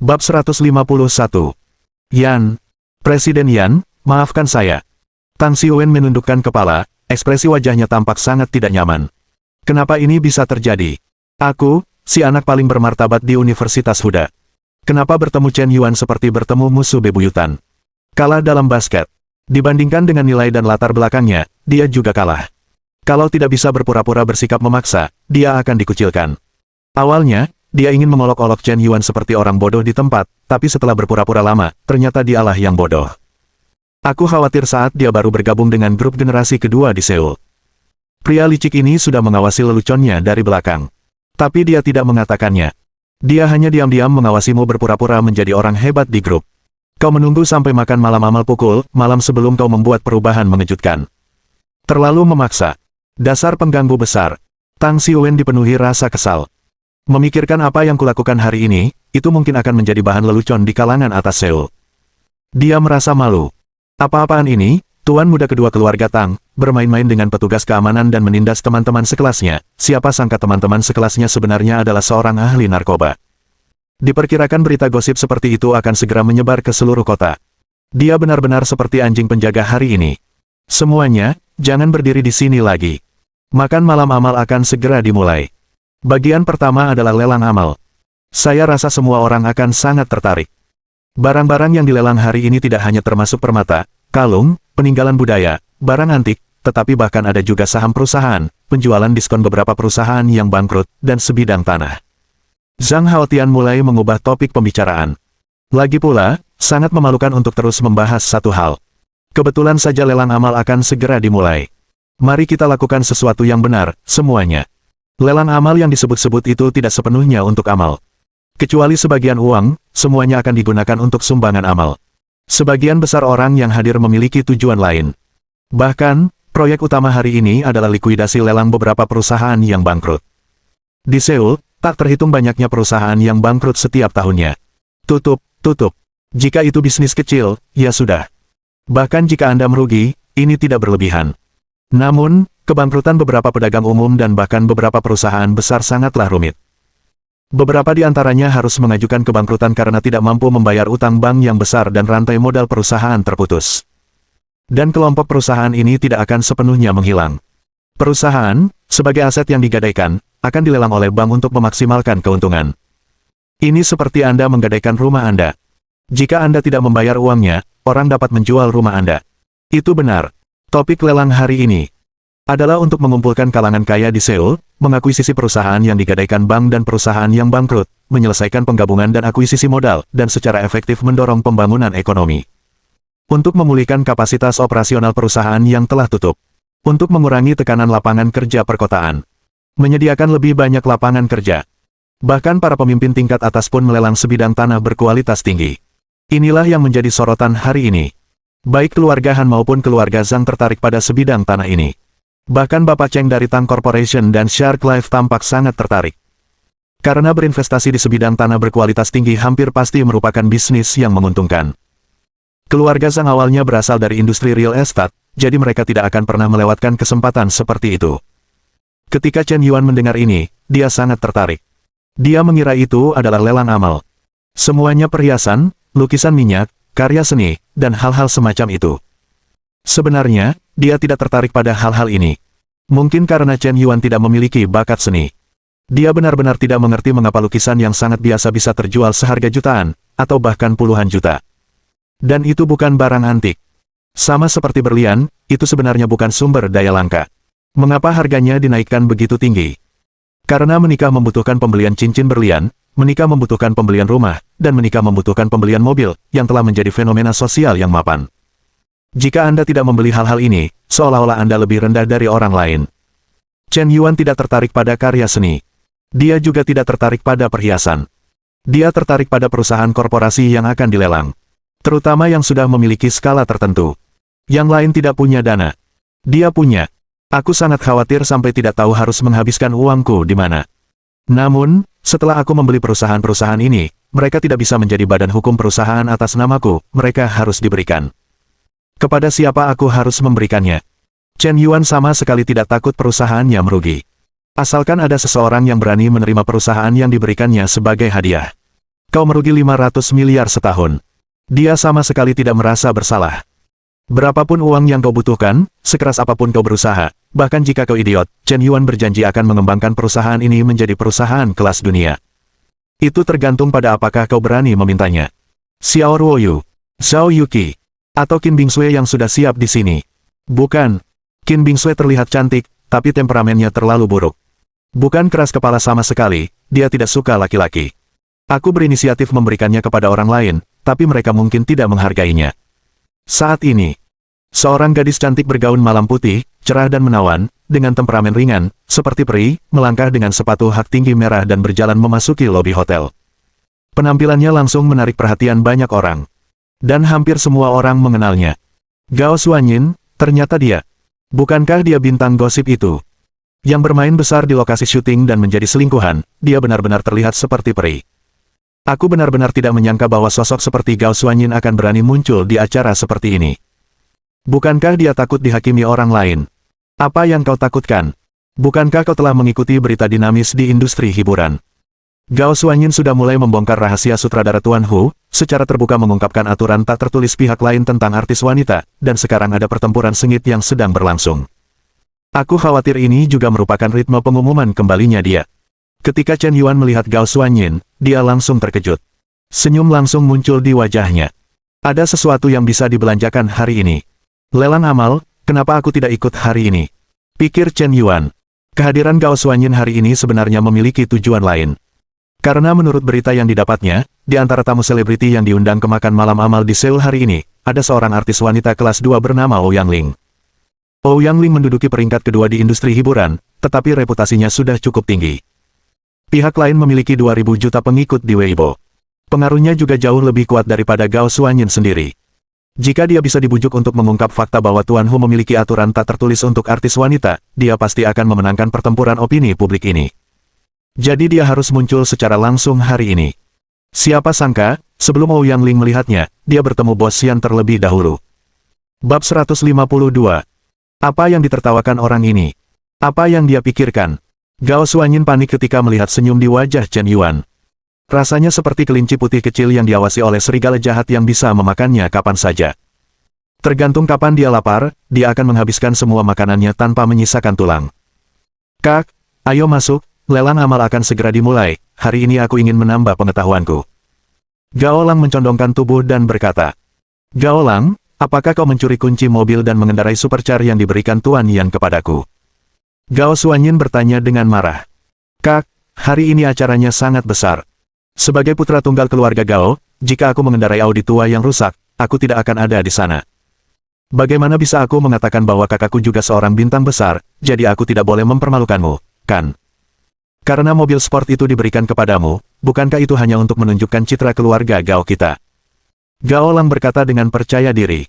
Bab 151. Yan. Presiden Yan, maafkan saya. Tang Xiwen menundukkan kepala, ekspresi wajahnya tampak sangat tidak nyaman. Kenapa ini bisa terjadi? Aku, si anak paling bermartabat di Universitas Huda. Kenapa bertemu Chen Yuan seperti bertemu musuh bebuyutan? Kalah dalam basket. Dibandingkan dengan nilai dan latar belakangnya, dia juga kalah. Kalau tidak bisa berpura-pura bersikap memaksa, dia akan dikucilkan. Awalnya, dia ingin mengolok-olok Chen Yuan seperti orang bodoh di tempat, tapi setelah berpura-pura lama, ternyata dialah yang bodoh. Aku khawatir saat dia baru bergabung dengan grup generasi kedua di Seoul. Pria licik ini sudah mengawasi leluconnya dari belakang. Tapi dia tidak mengatakannya. Dia hanya diam-diam mengawasimu berpura-pura menjadi orang hebat di grup. Kau menunggu sampai makan malam amal pukul, malam sebelum kau membuat perubahan mengejutkan. Terlalu memaksa. Dasar pengganggu besar. Tang Xiwen dipenuhi rasa kesal. Memikirkan apa yang kulakukan hari ini, itu mungkin akan menjadi bahan lelucon di kalangan atas Seoul. Dia merasa malu. Apa-apaan ini, tuan muda kedua keluarga Tang, bermain-main dengan petugas keamanan dan menindas teman-teman sekelasnya. Siapa sangka teman-teman sekelasnya sebenarnya adalah seorang ahli narkoba. Diperkirakan berita gosip seperti itu akan segera menyebar ke seluruh kota. Dia benar-benar seperti anjing penjaga hari ini. Semuanya, jangan berdiri di sini lagi. Makan malam amal akan segera dimulai. Bagian pertama adalah lelang amal. Saya rasa semua orang akan sangat tertarik. Barang-barang yang dilelang hari ini tidak hanya termasuk permata, kalung, peninggalan budaya, barang antik, tetapi bahkan ada juga saham perusahaan, penjualan diskon beberapa perusahaan yang bangkrut, dan sebidang tanah. Zhang Haotian mulai mengubah topik pembicaraan. Lagi pula, sangat memalukan untuk terus membahas satu hal. Kebetulan saja lelang amal akan segera dimulai. Mari kita lakukan sesuatu yang benar, semuanya. Lelang amal yang disebut-sebut itu tidak sepenuhnya untuk amal. Kecuali sebagian uang, semuanya akan digunakan untuk sumbangan amal. Sebagian besar orang yang hadir memiliki tujuan lain. Bahkan, proyek utama hari ini adalah likuidasi lelang beberapa perusahaan yang bangkrut. Di Seoul, tak terhitung banyaknya perusahaan yang bangkrut setiap tahunnya. Tutup. Jika itu bisnis kecil, ya sudah. Bahkan jika Anda merugi, ini tidak berlebihan. Namun, kebangkrutan beberapa pedagang umum dan bahkan beberapa perusahaan besar sangatlah rumit. Beberapa di antaranya harus mengajukan kebangkrutan karena tidak mampu membayar utang bank yang besar dan rantai modal perusahaan terputus. Dan kelompok perusahaan ini tidak akan sepenuhnya menghilang. Perusahaan, sebagai aset yang digadaikan, akan dilelang oleh bank untuk memaksimalkan keuntungan. Ini seperti Anda menggadaikan rumah Anda. Jika Anda tidak membayar uangnya, orang dapat menjual rumah Anda. Itu benar. Topik lelang hari ini adalah untuk mengumpulkan kalangan kaya di Seoul, mengakuisisi perusahaan yang digadaikan bank dan perusahaan yang bangkrut, menyelesaikan penggabungan dan akuisisi modal, dan secara efektif mendorong pembangunan ekonomi. Untuk memulihkan kapasitas operasional perusahaan yang telah tutup. Untuk mengurangi tekanan lapangan kerja perkotaan. Menyediakan lebih banyak lapangan kerja. Bahkan para pemimpin tingkat atas pun melelang sebidang tanah berkualitas tinggi. Inilah yang menjadi sorotan hari ini. Baik keluarga Han maupun keluarga Zhang tertarik pada sebidang tanah ini. Bahkan Bapak Cheng dari Tang Corporation dan Shark Life tampak sangat tertarik. Karena berinvestasi di sebidang tanah berkualitas tinggi hampir pasti merupakan bisnis yang menguntungkan. Keluarga Zhang awalnya berasal dari industri real estate, jadi mereka tidak akan pernah melewatkan kesempatan seperti itu. Ketika Chen Yuan mendengar ini, dia sangat tertarik. Dia mengira itu adalah lelang amal. Semuanya perhiasan, lukisan minyak, karya seni, dan hal-hal semacam itu. Sebenarnya, dia tidak tertarik pada hal-hal ini. Mungkin karena Chen Yuan tidak memiliki bakat seni. Dia benar-benar tidak mengerti mengapa lukisan yang sangat biasa bisa terjual seharga jutaan, atau bahkan puluhan juta. Dan itu bukan barang antik. Sama seperti berlian, itu sebenarnya bukan sumber daya langka. Mengapa harganya dinaikkan begitu tinggi? Karena menikah membutuhkan pembelian cincin berlian, menikah membutuhkan pembelian rumah, dan menikah membutuhkan pembelian mobil, yang telah menjadi fenomena sosial yang mapan. Jika Anda tidak membeli hal-hal ini, seolah-olah Anda lebih rendah dari orang lain. Chen Yuan tidak tertarik pada karya seni. Dia juga tidak tertarik pada perhiasan. Dia tertarik pada perusahaan korporasi yang akan dilelang. Terutama yang sudah memiliki skala tertentu. Yang lain tidak punya dana. Dia punya. Aku sangat khawatir sampai tidak tahu harus menghabiskan uangku di mana. Namun, setelah aku membeli perusahaan-perusahaan ini, mereka tidak bisa menjadi badan hukum perusahaan atas namaku, mereka harus diberikan. Kepada siapa aku harus memberikannya? Chen Yuan sama sekali tidak takut perusahaannya merugi. Asalkan ada seseorang yang berani menerima perusahaan yang diberikannya sebagai hadiah. Kau merugi 500 miliar setahun. Dia sama sekali tidak merasa bersalah. Berapapun uang yang kau butuhkan, sekeras apapun kau berusaha, bahkan jika kau idiot, Chen Yuan berjanji akan mengembangkan perusahaan ini menjadi perusahaan kelas dunia. Itu tergantung pada apakah kau berani memintanya. Xiao Ruoyu, Zhao Yuqi, atau Qin Bingsui yang sudah siap di sini. Bukan. Qin Bingsui terlihat cantik, tapi temperamennya terlalu buruk. Bukan keras kepala sama sekali, dia tidak suka laki-laki. Aku berinisiatif memberikannya kepada orang lain, tapi mereka mungkin tidak menghargainya. Saat ini, seorang gadis cantik bergaun malam putih, cerah dan menawan, dengan temperamen ringan, seperti peri, melangkah dengan sepatu hak tinggi merah dan berjalan memasuki lobi hotel. Penampilannya langsung menarik perhatian banyak orang. Dan hampir semua orang mengenalnya. Gao Xuanyin, ternyata dia. Bukankah dia bintang gosip itu? Yang bermain besar di lokasi syuting dan menjadi selingkuhan, dia benar-benar terlihat seperti peri. Aku benar-benar tidak menyangka bahwa sosok seperti Gao Xuanyin akan berani muncul di acara seperti ini. Bukankah dia takut dihakimi orang lain? Apa yang kau takutkan? Bukankah kau telah mengikuti berita dinamis di industri hiburan? Gao Xuanyin sudah mulai membongkar rahasia sutradara Tuan Hu, secara terbuka mengungkapkan aturan tak tertulis pihak lain tentang artis wanita, dan sekarang ada pertempuran sengit yang sedang berlangsung. Aku khawatir ini juga merupakan ritme pengumuman kembalinya dia. Ketika Chen Yuan melihat Gao Xuanyin, dia langsung terkejut. Senyum langsung muncul di wajahnya. Ada sesuatu yang bisa dibelanjakan hari ini. Lelang amal, kenapa aku tidak ikut hari ini? Pikir Chen Yuan. Kehadiran Gao Xuanyin hari ini sebenarnya memiliki tujuan lain. Karena menurut berita yang didapatnya, di antara tamu selebriti yang diundang ke makan malam amal di Seoul hari ini, ada seorang artis wanita kelas 2 bernama Ouyang Ling. Ouyang Ling menduduki peringkat kedua di industri hiburan, tetapi reputasinya sudah cukup tinggi. Pihak lain memiliki 2.000 juta pengikut di Weibo. Pengaruhnya juga jauh lebih kuat daripada Gao Xuanyin sendiri. Jika dia bisa dibujuk untuk mengungkap fakta bahwa Tuan Hu memiliki aturan tak tertulis untuk artis wanita, dia pasti akan memenangkan pertempuran opini publik ini. Jadi dia harus muncul secara langsung hari ini. Siapa sangka, sebelum Ouyang Ling melihatnya, dia bertemu Bos Xian terlebih dahulu. Bab 152. Apa yang ditertawakan orang ini? Apa yang dia pikirkan? Gao Xuanyin panik ketika melihat senyum di wajah Chen Yuan. Rasanya seperti kelinci putih kecil yang diawasi oleh serigala jahat yang bisa memakannya kapan saja. Tergantung kapan dia lapar, dia akan menghabiskan semua makanannya tanpa menyisakan tulang. Kak, ayo masuk, lelang amal akan segera dimulai, hari ini aku ingin menambah pengetahuanku. Gao Lang mencondongkan tubuh dan berkata, Gao Lang, apakah kau mencuri kunci mobil dan mengendarai supercar yang diberikan Tuan Yan kepadaku? Gao Xuanyin bertanya dengan marah. Kak, hari ini acaranya sangat besar. Sebagai putra tunggal keluarga Gao, jika aku mengendarai Audi tua yang rusak, aku tidak akan ada di sana. Bagaimana bisa aku mengatakan bahwa kakakku juga seorang bintang besar, jadi aku tidak boleh mempermalukanmu, kan? Karena mobil sport itu diberikan kepadamu, bukankah itu hanya untuk menunjukkan citra keluarga Gao kita? Gao Lang berkata dengan percaya diri.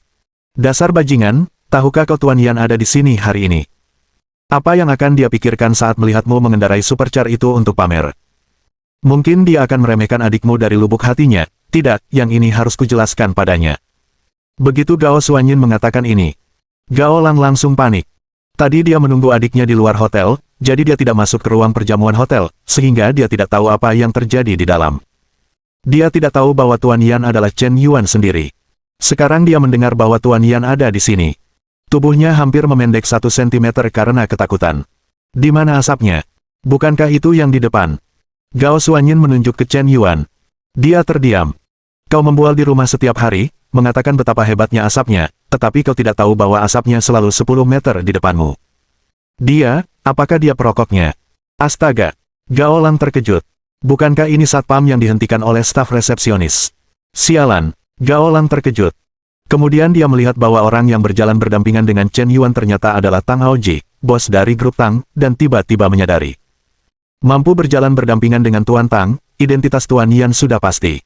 Dasar bajingan, tahukah kau Tuan Yan ada di sini hari ini? Apa yang akan dia pikirkan saat melihatmu mengendarai supercar itu untuk pamer? Mungkin dia akan meremehkan adikmu dari lubuk hatinya. Tidak, yang ini harus kujelaskan padanya. Begitu Gao Xuanyin mengatakan ini, Gao Lang langsung panik. Tadi dia menunggu adiknya di luar hotel, jadi dia tidak masuk ke ruang perjamuan hotel, sehingga dia tidak tahu apa yang terjadi di dalam. Dia tidak tahu bahwa Tuan Yan adalah Chen Yuan sendiri. Sekarang dia mendengar bahwa Tuan Yan ada di sini. Tubuhnya hampir memendek 1 cm karena ketakutan. Di mana asapnya? Bukankah itu yang di depan? Gao Xuanyin menunjuk ke Chen Yuan. Dia terdiam. Kau membual di rumah setiap hari, mengatakan betapa hebatnya asapnya, tetapi kau tidak tahu bahwa asapnya selalu 10 meter di depanmu. Dia, apakah dia perokoknya? Astaga! Gao Lang terkejut. Bukankah ini satpam yang dihentikan oleh staf resepsionis? Sialan! Gao Lang terkejut. Kemudian dia melihat bahwa orang yang berjalan berdampingan dengan Chen Yuan ternyata adalah Tang Haoji, bos dari grup Tang, dan tiba-tiba menyadari. Mampu berjalan berdampingan dengan Tuan Tang, identitas Tuan Yan sudah pasti.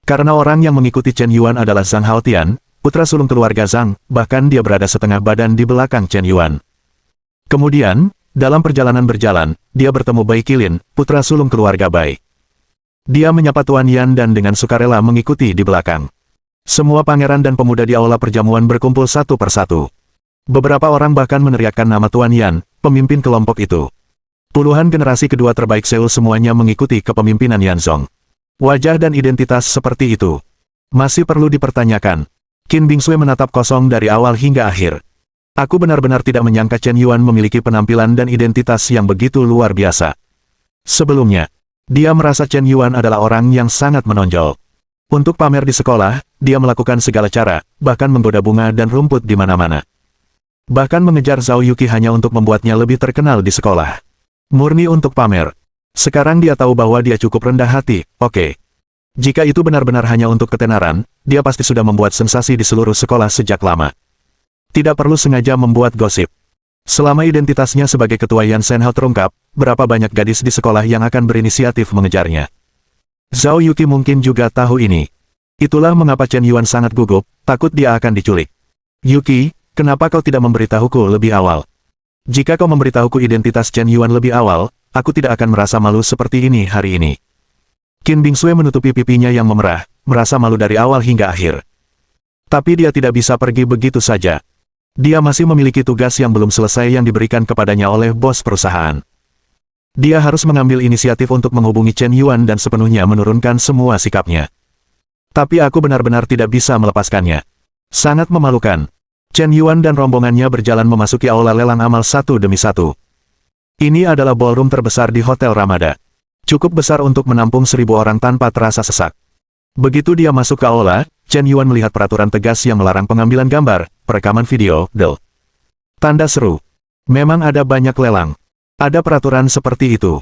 Karena orang yang mengikuti Chen Yuan adalah Zhang Haotian, putra sulung keluarga Zhang, bahkan dia berada setengah badan di belakang Chen Yuan. Kemudian, dalam perjalanan berjalan, dia bertemu Bai Qilin, putra sulung keluarga Bai. Dia menyapa Tuan Yan dan dengan sukarela mengikuti di belakang. Semua pangeran dan pemuda di aula perjamuan berkumpul satu persatu. Beberapa orang bahkan meneriakkan nama Tuan Yan, pemimpin kelompok itu. Puluhan generasi kedua terbaik Seoul semuanya mengikuti kepemimpinan Yan Zong. Wajah dan identitas seperti itu masih perlu dipertanyakan. Qin Bingsui menatap kosong dari awal hingga akhir. Aku benar-benar tidak menyangka Chen Yuan memiliki penampilan dan identitas yang begitu luar biasa. Sebelumnya, dia merasa Chen Yuan adalah orang yang sangat menonjol. Untuk pamer di sekolah, dia melakukan segala cara, bahkan menggoda bunga dan rumput di mana-mana. Bahkan mengejar Zhao Yuqi hanya untuk membuatnya lebih terkenal di sekolah. Murni untuk pamer. Sekarang dia tahu bahwa dia cukup rendah hati, oke. Jika itu benar-benar hanya untuk ketenaran, dia pasti sudah membuat sensasi di seluruh sekolah sejak lama. Tidak perlu sengaja membuat gosip. Selama identitasnya sebagai ketua Yan Senhao terungkap, berapa banyak gadis di sekolah yang akan berinisiatif mengejarnya. Zhao Yuqi mungkin juga tahu ini. Itulah mengapa Chen Yuan sangat gugup, takut dia akan diculik. Yuqi, kenapa kau tidak memberitahuku lebih awal? Jika kau memberitahuku identitas Chen Yuan lebih awal, aku tidak akan merasa malu seperti ini hari ini. Qin Bingsui menutupi pipinya yang memerah, merasa malu dari awal hingga akhir. Tapi dia tidak bisa pergi begitu saja. Dia masih memiliki tugas yang belum selesai yang diberikan kepadanya oleh bos perusahaan. Dia harus mengambil inisiatif untuk menghubungi Chen Yuan dan sepenuhnya menurunkan semua sikapnya. Tapi aku benar-benar tidak bisa melepaskannya. Sangat memalukan. Chen Yuan dan rombongannya berjalan memasuki aula lelang amal satu demi satu. Ini adalah ballroom terbesar di Hotel Ramada. Cukup besar untuk menampung 1.000 orang tanpa terasa sesak. Begitu dia masuk ke aula, Chen Yuan melihat peraturan tegas yang melarang pengambilan gambar, perekaman video, tanda seru. Memang ada banyak lelang. Ada peraturan seperti itu.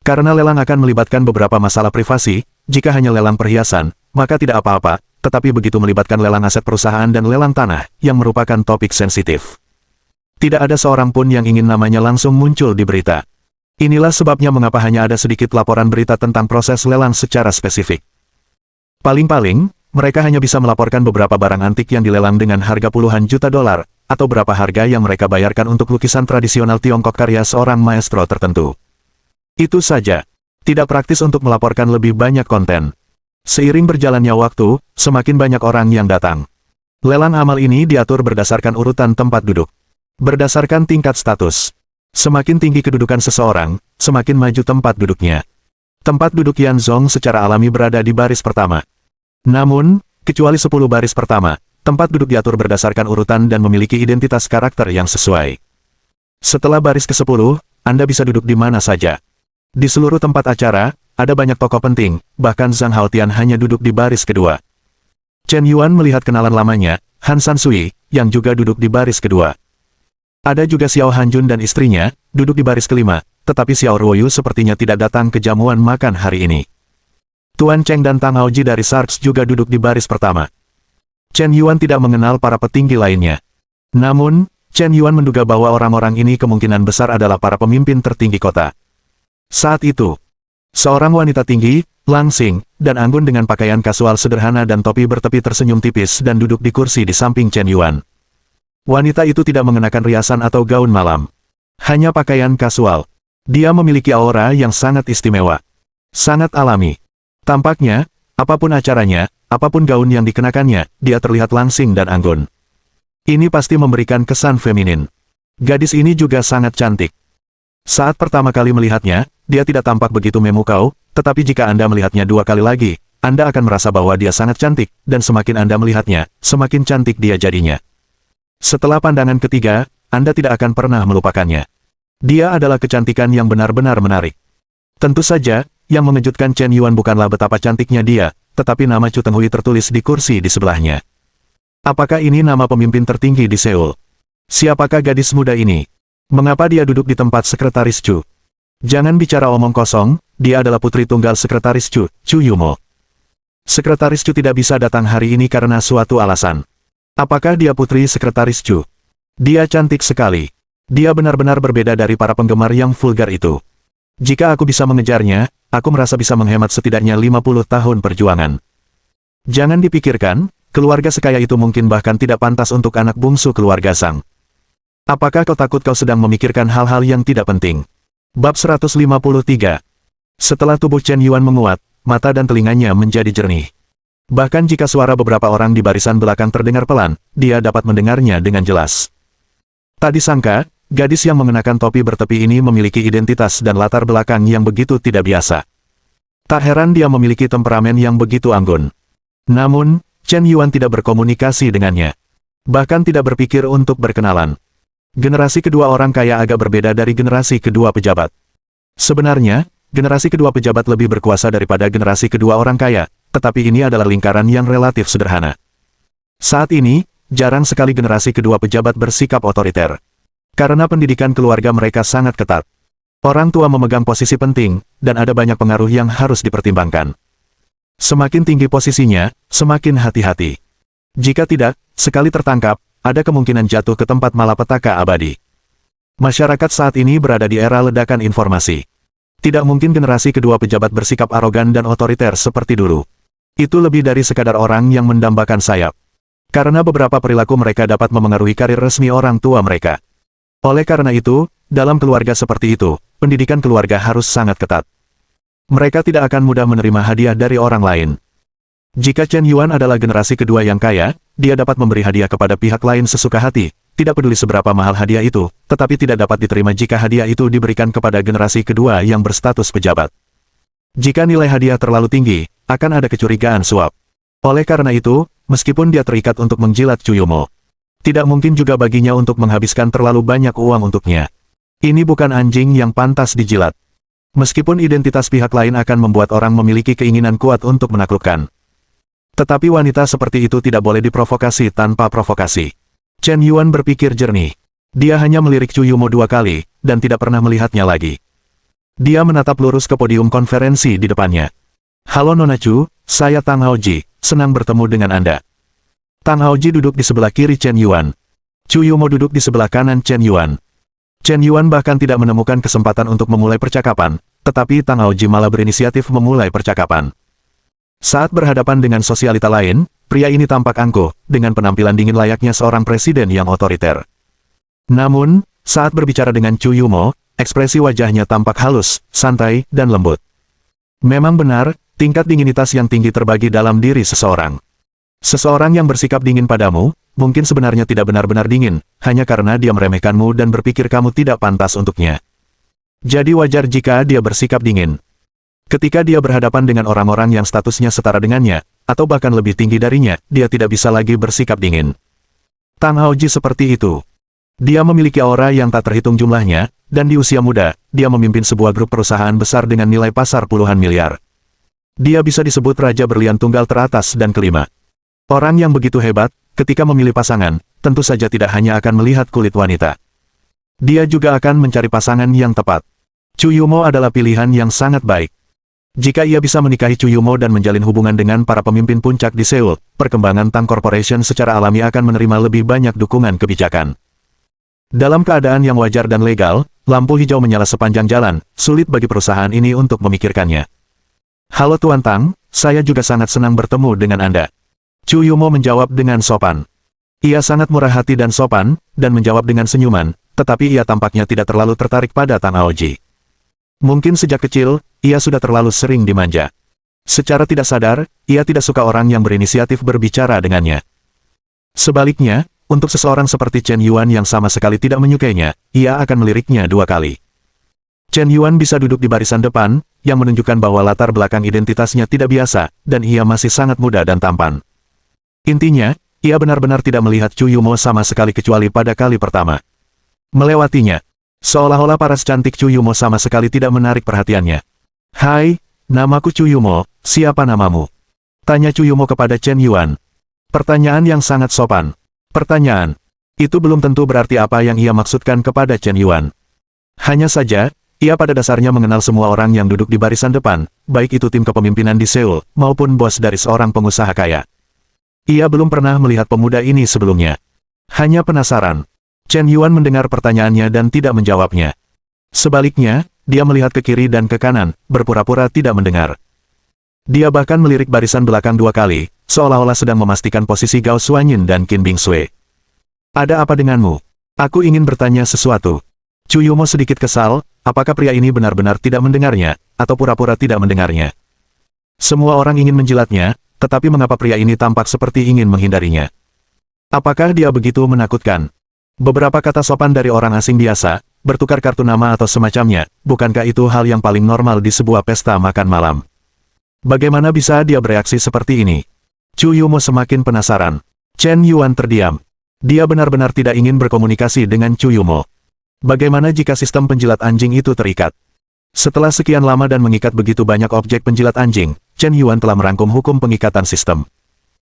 Karena lelang akan melibatkan beberapa masalah privasi, jika hanya lelang perhiasan, maka tidak apa-apa, tetapi begitu melibatkan lelang aset perusahaan dan lelang tanah, yang merupakan topik sensitif. Tidak ada seorang pun yang ingin namanya langsung muncul di berita. Inilah sebabnya mengapa hanya ada sedikit laporan berita tentang proses lelang secara spesifik. Paling-paling, mereka hanya bisa melaporkan beberapa barang antik yang dilelang dengan harga puluhan juta dolar, atau berapa harga yang mereka bayarkan untuk lukisan tradisional Tiongkok karya seorang maestro tertentu. Itu saja. Tidak praktis untuk melaporkan lebih banyak konten. Seiring berjalannya waktu, semakin banyak orang yang datang. Lelang amal ini diatur berdasarkan urutan tempat duduk. Berdasarkan tingkat status. Semakin tinggi kedudukan seseorang, semakin maju tempat duduknya. Tempat duduk Yan Zong secara alami berada di baris pertama. Namun, kecuali 10 baris pertama, tempat duduk diatur berdasarkan urutan dan memiliki identitas karakter yang sesuai. Setelah baris ke-10, Anda bisa duduk di mana saja. Di seluruh tempat acara, ada banyak tokoh penting, bahkan Zhang Haotian hanya duduk di baris kedua. Chen Yuan melihat kenalan lamanya, Han Sansui, yang juga duduk di baris kedua. Ada juga Xiao Hanjun dan istrinya, duduk di baris kelima, tetapi Xiao Ruoyu sepertinya tidak datang ke jamuan makan hari ini. Tuan Cheng dan Tang Haoji dari Sharks juga duduk di baris pertama. Chen Yuan tidak mengenal para petinggi lainnya. Namun, Chen Yuan menduga bahwa orang-orang ini kemungkinan besar adalah para pemimpin tertinggi kota. Saat itu, seorang wanita tinggi, langsing, dan anggun dengan pakaian kasual sederhana dan topi bertepi tersenyum tipis dan duduk di kursi di samping Chen Yuan. Wanita itu tidak mengenakan riasan atau gaun malam. Hanya pakaian kasual. Dia memiliki aura yang sangat istimewa. Sangat alami. Tampaknya, apapun acaranya, apapun gaun yang dikenakannya, dia terlihat langsing dan anggun. Ini pasti memberikan kesan feminin. Gadis ini juga sangat cantik. Saat pertama kali melihatnya, dia tidak tampak begitu memukau, tetapi jika Anda melihatnya 2 kali lagi, Anda akan merasa bahwa dia sangat cantik, dan semakin Anda melihatnya, semakin cantik dia jadinya. Setelah pandangan ketiga, Anda tidak akan pernah melupakannya. Dia adalah kecantikan yang benar-benar menarik. Tentu saja, yang mengejutkan Chen Yuan bukanlah betapa cantiknya dia, tetapi nama Chu Tenghui tertulis di kursi di sebelahnya. Apakah ini nama pemimpin tertinggi di Seoul? Siapakah gadis muda ini? Mengapa dia duduk di tempat sekretaris Chu? Jangan bicara omong kosong, dia adalah putri tunggal sekretaris Chu, Chu Yumo. Sekretaris Chu tidak bisa datang hari ini karena suatu alasan. Apakah dia putri sekretaris Chu? Dia cantik sekali. Dia benar-benar berbeda dari para penggemar yang vulgar itu. Jika aku bisa mengejarnya, aku merasa bisa menghemat setidaknya 50 tahun perjuangan. Jangan dipikirkan, keluarga sekaya itu mungkin bahkan tidak pantas untuk anak bungsu keluarga Sang. Apakah kau takut kau sedang memikirkan hal-hal yang tidak penting? Bab 153. Setelah tubuh Chen Yuan menguat, mata dan telinganya menjadi jernih. Bahkan jika suara beberapa orang di barisan belakang terdengar pelan, dia dapat mendengarnya dengan jelas. Tak disangka, gadis yang mengenakan topi bertepi ini memiliki identitas dan latar belakang yang begitu tidak biasa. Tak heran dia memiliki temperamen yang begitu anggun. Namun, Chen Yuan tidak berkomunikasi dengannya. Bahkan tidak berpikir untuk berkenalan. Generasi kedua orang kaya agak berbeda dari generasi kedua pejabat. Sebenarnya, generasi kedua pejabat lebih berkuasa daripada generasi kedua orang kaya, tetapi ini adalah lingkaran yang relatif sederhana. Saat ini, jarang sekali generasi kedua pejabat bersikap otoriter. Karena pendidikan keluarga mereka sangat ketat. Orang tua memegang posisi penting, dan ada banyak pengaruh yang harus dipertimbangkan. Semakin tinggi posisinya, semakin hati-hati. Jika tidak, sekali tertangkap, ada kemungkinan jatuh ke tempat malapetaka abadi. Masyarakat saat ini berada di era ledakan informasi. Tidak mungkin generasi kedua pejabat bersikap arogan dan otoriter seperti dulu. Itu lebih dari sekadar orang yang mendambakan sayap. Karena beberapa perilaku mereka dapat memengaruhi karir resmi orang tua mereka. Oleh karena itu, dalam keluarga seperti itu, pendidikan keluarga harus sangat ketat. Mereka tidak akan mudah menerima hadiah dari orang lain. Jika Chen Yuan adalah generasi kedua yang kaya, dia dapat memberi hadiah kepada pihak lain sesuka hati, tidak peduli seberapa mahal hadiah itu, tetapi tidak dapat diterima jika hadiah itu diberikan kepada generasi kedua yang berstatus pejabat. Jika nilai hadiah terlalu tinggi, akan ada kecurigaan suap. Oleh karena itu, meskipun dia terikat untuk menjilat Chuyumo, tidak mungkin juga baginya untuk menghabiskan terlalu banyak uang untuknya. Ini bukan anjing yang pantas dijilat. Meskipun identitas pihak lain akan membuat orang memiliki keinginan kuat untuk menaklukkan. Tetapi wanita seperti itu tidak boleh diprovokasi tanpa provokasi. Chen Yuan berpikir jernih. Dia hanya melirik Chuyumo 2 kali, dan tidak pernah melihatnya lagi. Dia menatap lurus ke podium konferensi di depannya. Halo Nona Chu, saya Tang Haoji, senang bertemu dengan Anda. Tang Haoji duduk di sebelah kiri Chen Yuan. Chuyumo duduk di sebelah kanan Chen Yuan. Chen Yuan bahkan tidak menemukan kesempatan untuk memulai percakapan, tetapi Tang Haoji malah berinisiatif memulai percakapan. Saat berhadapan dengan sosialita lain, pria ini tampak angkuh, dengan penampilan dingin layaknya seorang presiden yang otoriter. Namun, saat berbicara dengan Chuyumo, ekspresi wajahnya tampak halus, santai, dan lembut. Memang benar, tingkat dinginitas yang tinggi terbagi dalam diri seseorang. Seseorang yang bersikap dingin padamu, mungkin sebenarnya tidak benar-benar dingin, hanya karena dia meremehkanmu dan berpikir kamu tidak pantas untuknya. Jadi wajar jika dia bersikap dingin. Ketika dia berhadapan dengan orang-orang yang statusnya setara dengannya, atau bahkan lebih tinggi darinya, dia tidak bisa lagi bersikap dingin. Tang Haoji seperti itu. Dia memiliki aura yang tak terhitung jumlahnya, dan di usia muda, dia memimpin sebuah grup perusahaan besar dengan nilai pasar puluhan miliar. Dia bisa disebut raja berlian tunggal teratas dan kelima. Orang yang begitu hebat, ketika memilih pasangan, tentu saja tidak hanya akan melihat kulit wanita. Dia juga akan mencari pasangan yang tepat. Chuyumo adalah pilihan yang sangat baik. Jika ia bisa menikahi Chuyumo dan menjalin hubungan dengan para pemimpin puncak di Seoul, perkembangan Tang Corporation secara alami akan menerima lebih banyak dukungan kebijakan. Dalam keadaan yang wajar dan legal, lampu hijau menyala sepanjang jalan, sulit bagi perusahaan ini untuk memikirkannya. Halo Tuan Tang, saya juga sangat senang bertemu dengan Anda. Chuyumo menjawab dengan sopan. Ia sangat murah hati dan sopan, dan menjawab dengan senyuman, tetapi ia tampaknya tidak terlalu tertarik pada Tang Haoji. Mungkin sejak kecil, ia sudah terlalu sering dimanja. Secara tidak sadar, ia tidak suka orang yang berinisiatif berbicara dengannya. Sebaliknya, untuk seseorang seperti Chen Yuan yang sama sekali tidak menyukainya, ia akan meliriknya 2 kali. Chen Yuan bisa duduk di barisan depan, yang menunjukkan bahwa latar belakang identitasnya tidak biasa, dan ia masih sangat muda dan tampan. Intinya, ia benar-benar tidak melihat Chuyumo sama sekali kecuali pada kali pertama. Melewatinya, seolah-olah paras cantik Chuyumo sama sekali tidak menarik perhatiannya. Hai, namaku Chuyumo, siapa namamu? Tanya Chuyumo kepada Chen Yuan. Pertanyaan yang sangat sopan. Pertanyaan. Itu belum tentu berarti apa yang ia maksudkan kepada Chen Yuan. Hanya saja, ia pada dasarnya mengenal semua orang yang duduk di barisan depan, baik itu tim kepemimpinan di Seoul, maupun bos dari seorang pengusaha kaya. Ia belum pernah melihat pemuda ini sebelumnya. Hanya penasaran. Chen Yuan mendengar pertanyaannya dan tidak menjawabnya. Sebaliknya, dia melihat ke kiri dan ke kanan, berpura-pura tidak mendengar. Dia bahkan melirik barisan belakang 2 kali, seolah-olah sedang memastikan posisi Gao Xuanyin dan Qin Bingsui. Ada apa denganmu? Aku ingin bertanya sesuatu. Chuyumo sedikit kesal, apakah pria ini benar-benar tidak mendengarnya, atau pura-pura tidak mendengarnya? Semua orang ingin menjilatnya, tetapi mengapa pria ini tampak seperti ingin menghindarinya? Apakah dia begitu menakutkan? Beberapa kata sopan dari orang asing biasa, bertukar kartu nama atau semacamnya, bukankah itu hal yang paling normal di sebuah pesta makan malam? Bagaimana bisa dia bereaksi seperti ini? Chu Yumo semakin penasaran. Chen Yuan terdiam. Dia benar-benar tidak ingin berkomunikasi dengan Chu Yumo. Bagaimana jika sistem penjilat anjing itu terikat? Setelah sekian lama dan mengikat begitu banyak objek penjilat anjing, Chen Yuan telah merangkum hukum pengikatan sistem.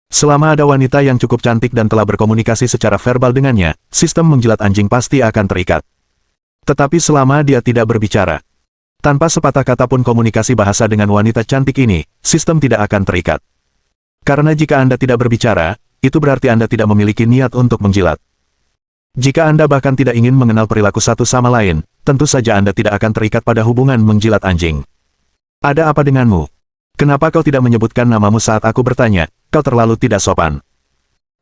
Selama ada wanita yang cukup cantik dan telah berkomunikasi secara verbal dengannya, sistem menjilat anjing pasti akan terikat. Tetapi selama dia tidak berbicara, tanpa sepatah kata pun komunikasi bahasa dengan wanita cantik ini, sistem tidak akan terikat. Karena jika Anda tidak berbicara, itu berarti Anda tidak memiliki niat untuk menjilat. Jika Anda bahkan tidak ingin mengenal perilaku satu sama lain, tentu saja Anda tidak akan terikat pada hubungan menjilat anjing. Ada apa denganmu? Kenapa kau tidak menyebutkan namamu saat aku bertanya? Kau terlalu tidak sopan.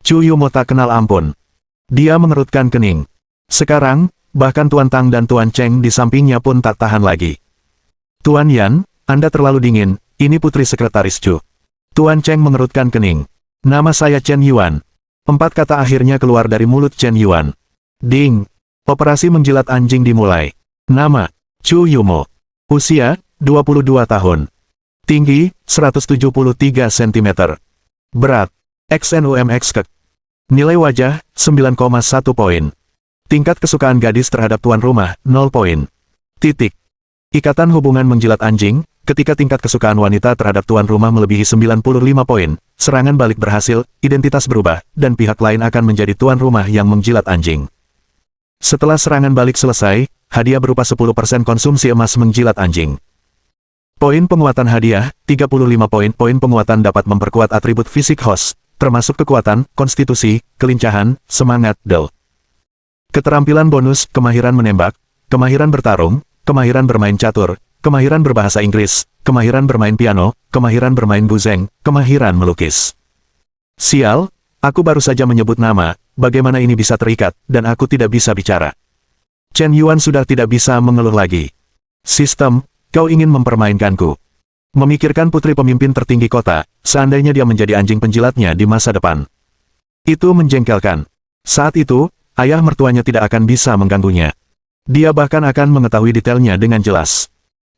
Chu Yumo tak kenal ampun. Dia mengerutkan kening. Sekarang, bahkan Tuan Tang dan Tuan Cheng di sampingnya pun tak tahan lagi. Tuan Yan, Anda terlalu dingin, ini putri sekretaris Chu. Tuan Cheng mengerutkan kening. Nama saya Chen Yuan. 4 kata akhirnya keluar dari mulut Chen Yuan. Ding. Operasi menjilat anjing dimulai. Nama, Chu Yumo. Usia, 22 tahun. Tinggi, 173 cm. Berat, XNUMX kek. Nilai wajah, 9,1 poin. Tingkat kesukaan gadis terhadap tuan rumah, 0 poin. Titik. Ikatan hubungan menjilat anjing, ketika tingkat kesukaan wanita terhadap tuan rumah melebihi 95 poin, serangan balik berhasil, identitas berubah, dan pihak lain akan menjadi tuan rumah yang menjilat anjing. Setelah serangan balik selesai, hadiah berupa 10% konsumsi emas menjilat anjing. Poin penguatan hadiah, 35 poin. Poin penguatan dapat memperkuat atribut fisik host, termasuk kekuatan, konstitusi, kelincahan, semangat, del. Keterampilan bonus, kemahiran menembak, kemahiran bertarung, kemahiran bermain catur, kemahiran berbahasa Inggris, kemahiran bermain piano, kemahiran bermain guzeng, kemahiran melukis. Sial, aku baru saja menyebut nama, bagaimana ini bisa terikat, dan aku tidak bisa bicara. Chen Yuan sudah tidak bisa mengeluh lagi. Sistem, kau ingin mempermainkanku. Memikirkan putri pemimpin tertinggi kota, seandainya dia menjadi anjing penjilatnya di masa depan. Itu menjengkelkan. Saat itu, ayah mertuanya tidak akan bisa mengganggunya. Dia bahkan akan mengetahui detailnya dengan jelas.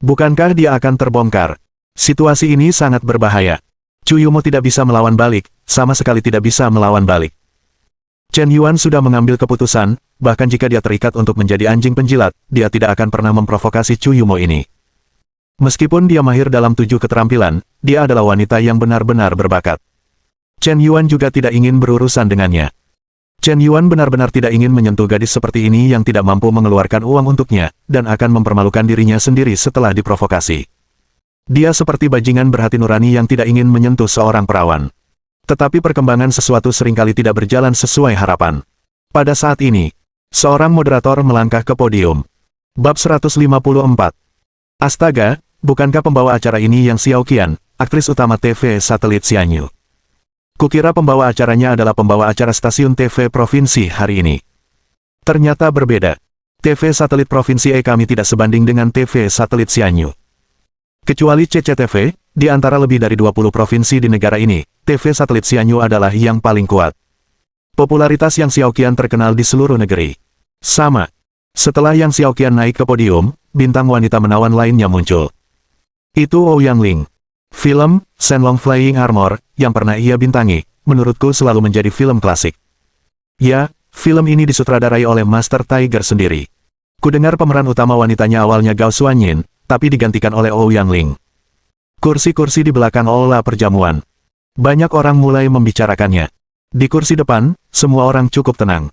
Bukankah dia akan terbongkar? Situasi ini sangat berbahaya. Chu Yumo tidak bisa melawan balik, sama sekali tidak bisa melawan balik. Chen Yuan sudah mengambil keputusan, bahkan jika dia terikat untuk menjadi anjing penjilat, dia tidak akan pernah memprovokasi Chu Yumo ini. Meskipun dia mahir dalam 7 keterampilan, dia adalah wanita yang benar-benar berbakat. Chen Yuan juga tidak ingin berurusan dengannya. Chen Yuan benar-benar tidak ingin menyentuh gadis seperti ini yang tidak mampu mengeluarkan uang untuknya, dan akan mempermalukan dirinya sendiri setelah diprovokasi. Dia seperti bajingan berhati nurani yang tidak ingin menyentuh seorang perawan. Tetapi perkembangan sesuatu seringkali tidak berjalan sesuai harapan. Pada saat ini, seorang moderator melangkah ke podium. Bab 154. Astaga, bukankah pembawa acara ini yang Xiao Qian, aktris utama TV satelit Xianyu? Kukira pembawa acaranya adalah pembawa acara stasiun TV provinsi hari ini. Ternyata berbeda. TV satelit provinsi kami tidak sebanding dengan TV satelit Xianyu. Kecuali CCTV, di antara lebih dari 20 provinsi di negara ini, TV satelit Xianyu adalah yang paling kuat. Popularitas Yang Xiaoqian terkenal di seluruh negeri. Sama. Setelah Yang Xiaoqian naik ke podium, bintang wanita menawan lainnya muncul. Itu Ouyang Ling. Film, Shenlong Flying Armor, yang pernah ia bintangi, menurutku selalu menjadi film klasik. Ya, film ini disutradarai oleh Master Tiger sendiri. Kudengar pemeran utama wanitanya awalnya Gao Xuanyin, tapi digantikan oleh Ouyang Ling. Kursi-kursi di belakang olah perjamuan. Banyak orang mulai membicarakannya. Di kursi depan, semua orang cukup tenang.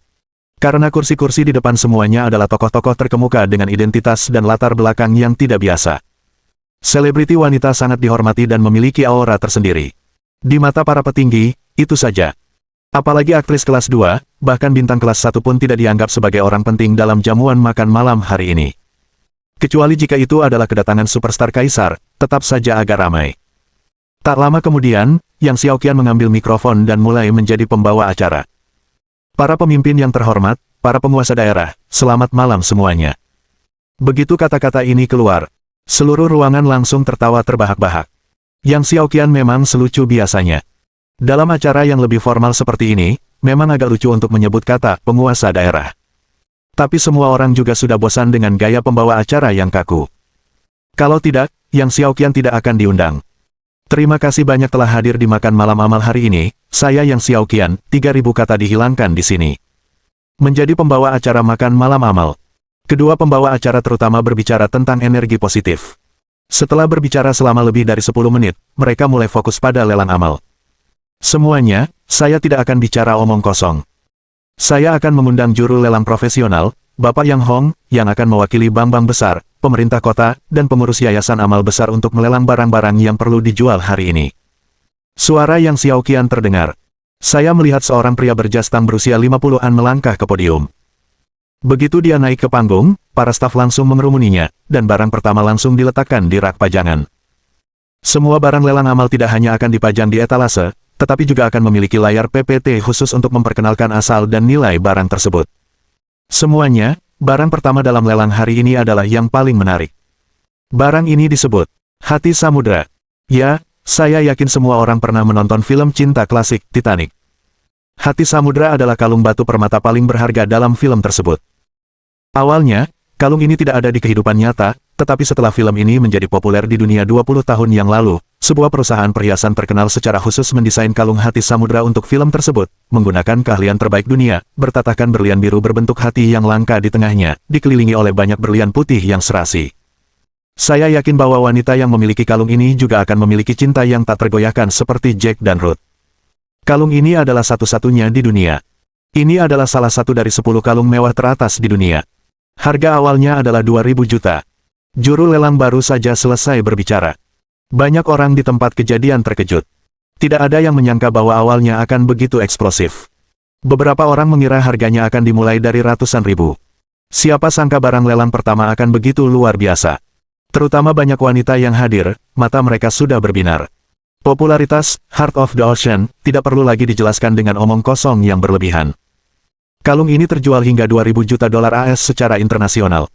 Karena kursi-kursi di depan semuanya adalah tokoh-tokoh terkemuka dengan identitas dan latar belakang yang tidak biasa. Selebriti wanita sangat dihormati dan memiliki aura tersendiri. Di mata para petinggi, itu saja. Apalagi aktris kelas 2, bahkan bintang kelas 1 pun tidak dianggap sebagai orang penting dalam jamuan makan malam hari ini. Kecuali jika itu adalah kedatangan superstar kaisar, tetap saja agak ramai. Tak lama kemudian, Yang Xiaoqian mengambil mikrofon dan mulai menjadi pembawa acara. Para pemimpin yang terhormat, para penguasa daerah, selamat malam semuanya. Begitu kata-kata ini keluar, seluruh ruangan langsung tertawa terbahak-bahak. Yang Xiaoqian memang selucu biasanya. Dalam acara yang lebih formal seperti ini, memang agak lucu untuk menyebut kata penguasa daerah. Tapi semua orang juga sudah bosan dengan gaya pembawa acara yang kaku. Kalau tidak, Yang Xiaoqian tidak akan diundang. Terima kasih banyak telah hadir di makan malam amal hari ini, saya Yang Xiao Qian, 3000 kata dihilangkan di sini. Menjadi pembawa acara makan malam amal. Kedua pembawa acara terutama berbicara tentang energi positif. Setelah berbicara selama lebih dari 10 menit, mereka mulai fokus pada lelang amal. Semuanya, saya tidak akan bicara omong kosong. Saya akan mengundang juru lelang profesional, Bapak Yang Hong, yang akan mewakili bank-bank besar, pemerintah kota, dan pengurus yayasan amal besar untuk melelang barang-barang yang perlu dijual hari ini. Suara Yang Xiao Qian terdengar. Saya melihat seorang pria berjas tang berusia 50-an melangkah ke podium. Begitu dia naik ke panggung, para staf langsung mengerumuninya, dan barang pertama langsung diletakkan di rak pajangan. Semua barang lelang amal tidak hanya akan dipajang di etalase, tetapi juga akan memiliki layar PPT khusus untuk memperkenalkan asal dan nilai barang tersebut. Semuanya, barang pertama dalam lelang hari ini adalah yang paling menarik. Barang ini disebut Hati Samudra. Ya, saya yakin semua orang pernah menonton film cinta klasik Titanic. Hati Samudra adalah kalung batu permata paling berharga dalam film tersebut. Awalnya, kalung ini tidak ada di kehidupan nyata, tetapi setelah film ini menjadi populer di dunia 20 tahun yang lalu, sebuah perusahaan perhiasan terkenal secara khusus mendesain kalung hati samudra untuk film tersebut, menggunakan keahlian terbaik dunia, bertatahkan berlian biru berbentuk hati yang langka di tengahnya, dikelilingi oleh banyak berlian putih yang serasi. Saya yakin bahwa wanita yang memiliki kalung ini juga akan memiliki cinta yang tak tergoyahkan seperti Jack dan Ruth. Kalung ini adalah satu-satunya di dunia. Ini adalah salah satu dari 10 kalung mewah teratas di dunia. Harga awalnya adalah 2.000 juta. Juru lelang baru saja selesai berbicara. Banyak orang di tempat kejadian terkejut. Tidak ada yang menyangka bahwa awalnya akan begitu eksplosif. Beberapa orang mengira harganya akan dimulai dari ratusan ribu. Siapa sangka barang lelang pertama akan begitu luar biasa. Terutama banyak wanita yang hadir, mata mereka sudah berbinar. Popularitas Heart of the Ocean tidak perlu lagi dijelaskan dengan omong kosong yang berlebihan. Kalung ini terjual hingga 2.000 juta dolar AS secara internasional.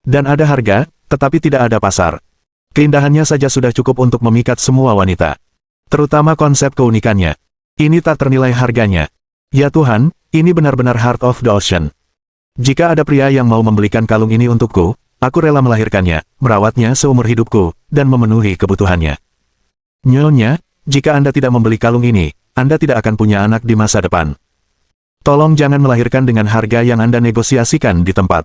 Dan ada harga, tetapi tidak ada pasar. Keindahannya saja sudah cukup untuk memikat semua wanita. Terutama konsep keunikannya. Ini tak ternilai harganya. Ya Tuhan, ini benar-benar Heart of the Ocean. Jika ada pria yang mau membelikan kalung ini untukku, aku rela melahirkannya, merawatnya seumur hidupku, dan memenuhi kebutuhannya. Nyonya, jika Anda tidak membeli kalung ini, Anda tidak akan punya anak di masa depan. Tolong jangan melahirkan dengan harga yang Anda negosiasikan di tempat.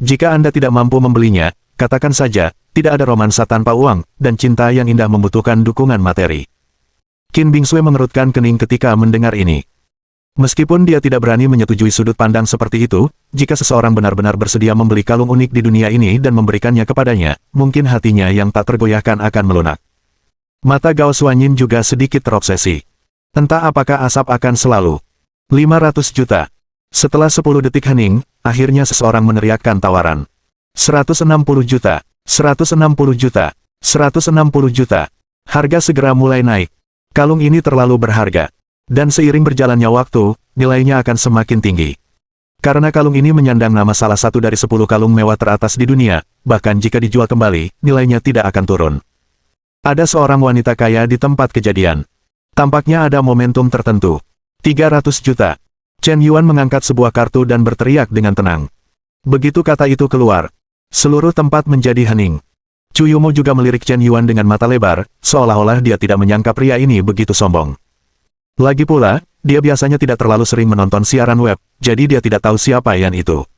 Jika Anda tidak mampu membelinya, katakan saja, tidak ada romansa tanpa uang, dan cinta yang indah membutuhkan dukungan materi. Qin Bingsui mengerutkan kening ketika mendengar ini. Meskipun dia tidak berani menyetujui sudut pandang seperti itu, jika seseorang benar-benar bersedia membeli kalung unik di dunia ini dan memberikannya kepadanya, mungkin hatinya yang tak tergoyahkan akan melunak. Mata Gao Xuanyin juga sedikit terobsesi. Entah apakah asap akan selalu 500 juta. Setelah 10 detik hening, akhirnya seseorang meneriakkan tawaran. 160 juta. 160 juta, 160 juta. Harga segera mulai naik. Kalung ini terlalu berharga. Dan seiring berjalannya waktu, nilainya akan semakin tinggi. Karena kalung ini menyandang nama salah satu dari 10 kalung mewah teratas di dunia, bahkan jika dijual kembali, nilainya tidak akan turun. Ada seorang wanita kaya di tempat kejadian. Tampaknya ada momentum tertentu. 300 juta. Chen Yuan mengangkat sebuah kartu dan berteriak dengan tenang. Begitu kata itu keluar, seluruh tempat menjadi hening. Chu Yumo juga melirik Chen Yuan dengan mata lebar, seolah-olah dia tidak menyangka pria ini begitu sombong. Lagi pula, dia biasanya tidak terlalu sering menonton siaran web, jadi dia tidak tahu siapa Yan itu.